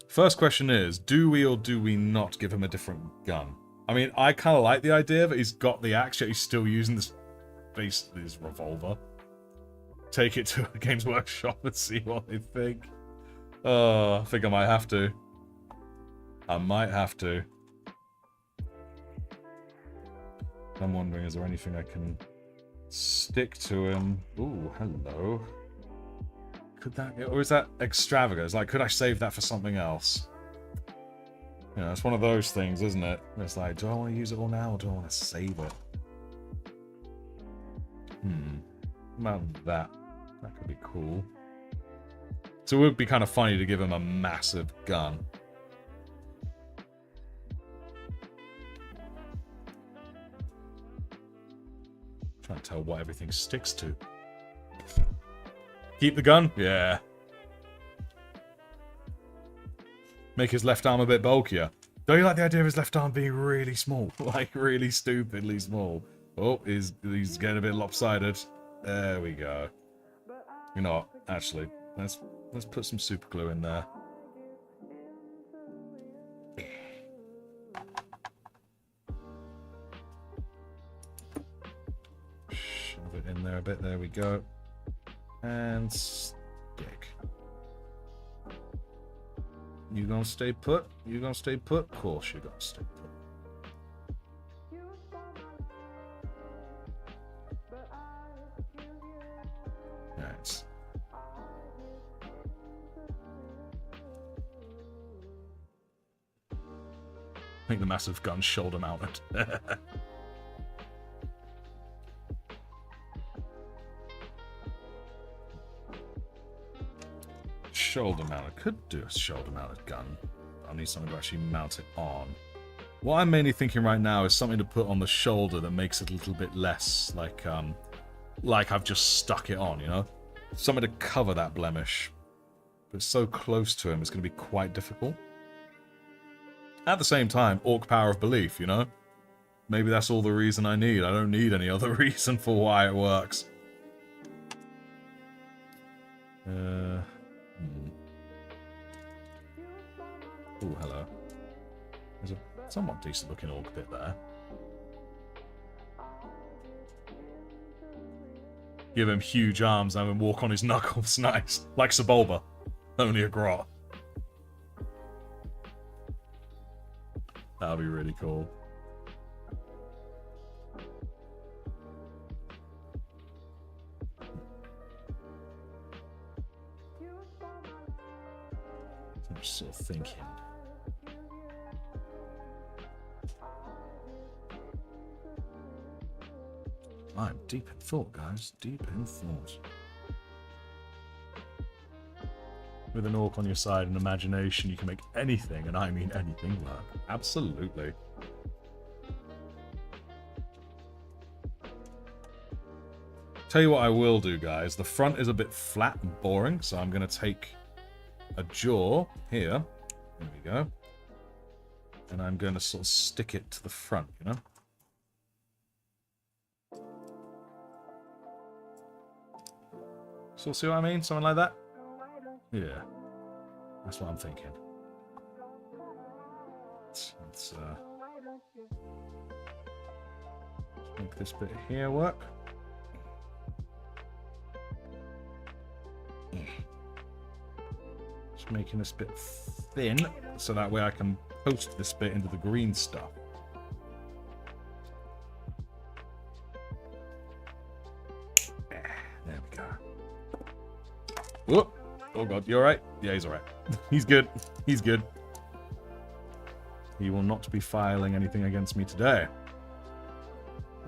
First question is, do we or do we not give him a different gun? I mean, I kind of like the idea that he's got the axe, yet he's still using this revolver. Take it to a Games Workshop and see what they think. I think I might have to. I might have to. I'm wondering, is there anything I can stick to him? Ooh, hello. Could that, or is that extravagant? It's like, could I save that for something else? You know, it's one of those things, isn't it? It's like, do I want to use it all now, or do I want to save it? About that. That could be cool. So it would be kind of funny to give him a massive gun. Trying to tell what everything sticks to. Keep the gun? Yeah. Make his left arm a bit bulkier. Don't you like the idea of his left arm being really small? Like, really stupidly small. Oh, he's getting a bit lopsided. There we go. You know what? Actually, let's put some super glue in there. Shove it in there a bit. There we go. And stick. You gonna stay put? You gonna stay put? Of course you gonna stay put. Nice. I think the massive gun's shoulder mounted. Shoulder mounted. Could do a shoulder mounted gun. I need something to actually mount it on. What I'm mainly thinking right now is something to put on the shoulder that makes it a little bit less like I've just stuck it on, you know? Something to cover that blemish. But it's so close to him, it's going to be quite difficult. At the same time, orc power of belief, you know? Maybe that's all the reason I need. I don't need any other reason for why it works. Oh, hello. There's a somewhat decent looking orc bit there. Give him huge arms and have him walk on his knuckles. Nice. Like Sebulba. Only a grot. That'll be really cool. I'm just sort of thinking. I'm deep in thought, guys. Deep in thought. With an orc on your side and imagination, you can make anything, and I mean anything, work. Absolutely. Tell you what I will do, guys. The front is a bit flat and boring, so I'm going to take a jaw here. There we go. And I'm going to sort of stick it to the front, you know? So see what I mean? Something like that? Yeah. That's what I'm thinking. Let's make this bit here work. Just making this bit thin, so that way I can post this bit into the green stuff. There we go. Whoop. Oh god, you alright? Yeah, he's alright. He's good. He's good. He will not be filing anything against me today.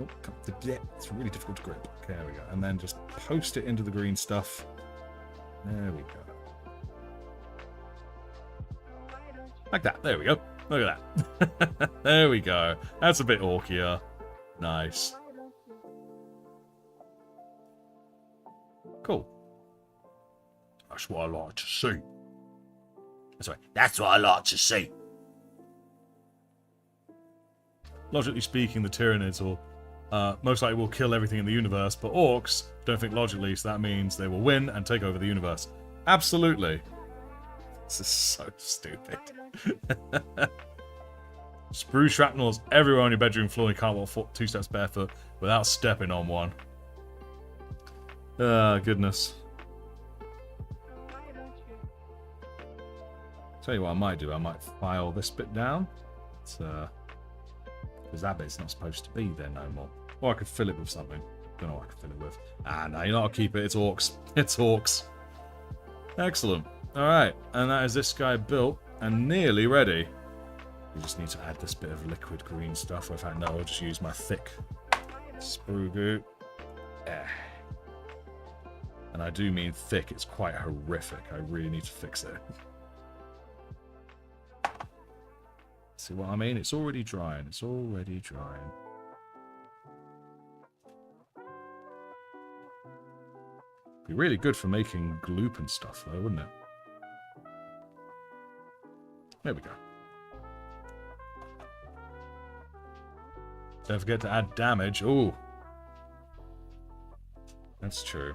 Oh, it's really difficult to grip. Okay, there we go. And then just post it into the green stuff. There we go. Like that. There we go. Look at that. There we go. That's a bit orkier. Nice. Cool. That's what I like to see. Sorry, that's what I like to see. Logically speaking, the Tyranids will most likely will kill everything in the universe, but orcs don't think logically, so that means they will win and take over the universe. Absolutely. This is so stupid. Sprue shrapnels everywhere on your bedroom floor. You can't walk 2 steps barefoot without stepping on one. Goodness. Tell you what I might do. I might file this bit down. Because that bit's not supposed to be there no more. Or I could fill it with something. Don't know what I could fill it with. No, you know, I'll keep it. It's orcs. It's orcs. Excellent. Alright, and that is this guy built and nearly ready. We just need to add this bit of liquid green stuff. In fact, no, I'll just use my thick sprue goo. And I do mean thick. It's quite horrific. I really need to fix it. See what I mean? It's already drying. It's already drying. Be really good for making gloop and stuff, though, wouldn't it? There we go. Don't forget to add damage. Ooh. That's true.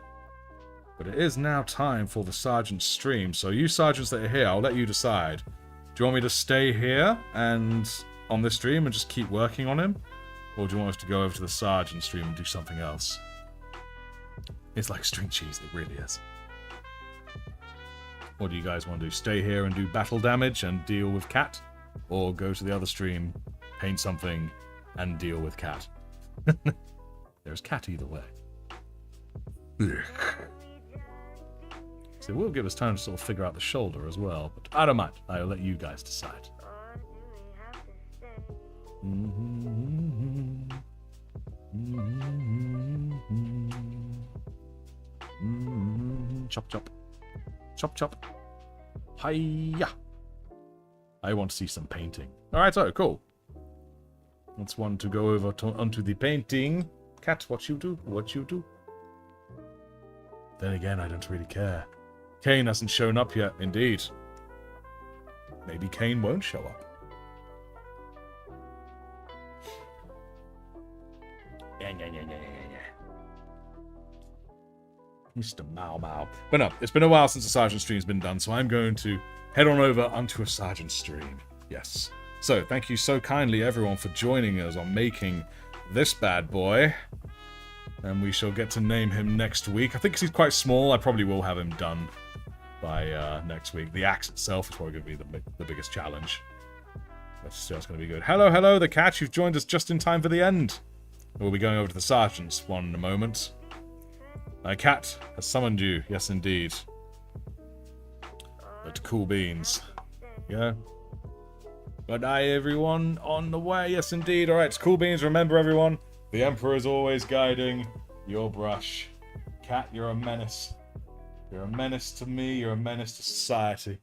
But it is now time for the sergeant's stream. So you sergeants that are here, I'll let you decide. Do you want me to stay here and on this stream and just keep working on him? Or do you want us to go over to the sergeant's stream and do something else? It's like string cheese, it really is. What do you guys want to do? Stay here and do battle damage and deal with Cat? Or go to the other stream, paint something, and deal with Cat? There's Cat either way. So it will give us time to sort of figure out the shoulder as well, but I don't mind. I'll let you guys decide. Chop chop. Chop chop. Hiya. I want to see some painting. Alright, so cool. That's one to go over onto the painting. Cat, what you do? What you do? Then again, I don't really care. Kane hasn't shown up yet, indeed. Maybe Kane won't show up. Mr. Mau Mau. But no, it's been a while since the Sergeant stream's been done, so I'm going to head on over onto a Sergeant stream. Yes. So, thank you so kindly, everyone, for joining us on making this bad boy. And we shall get to name him next week. I think 'cause he's quite small, I probably will have him done by next week. The axe itself is probably going to be the biggest challenge. That's just going to be good. Hello, hello, the Cat. You've joined us just in time for the end. We'll be going over to the Sergeant's one in a moment. My Cat has summoned you. Yes, indeed. But cool beans. Yeah. Good night, everyone. On the way. Yes, indeed. All right, cool beans. Remember, everyone, the Emperor is always guiding your brush. Cat, you're a menace. You're a menace to me. You're a menace to society.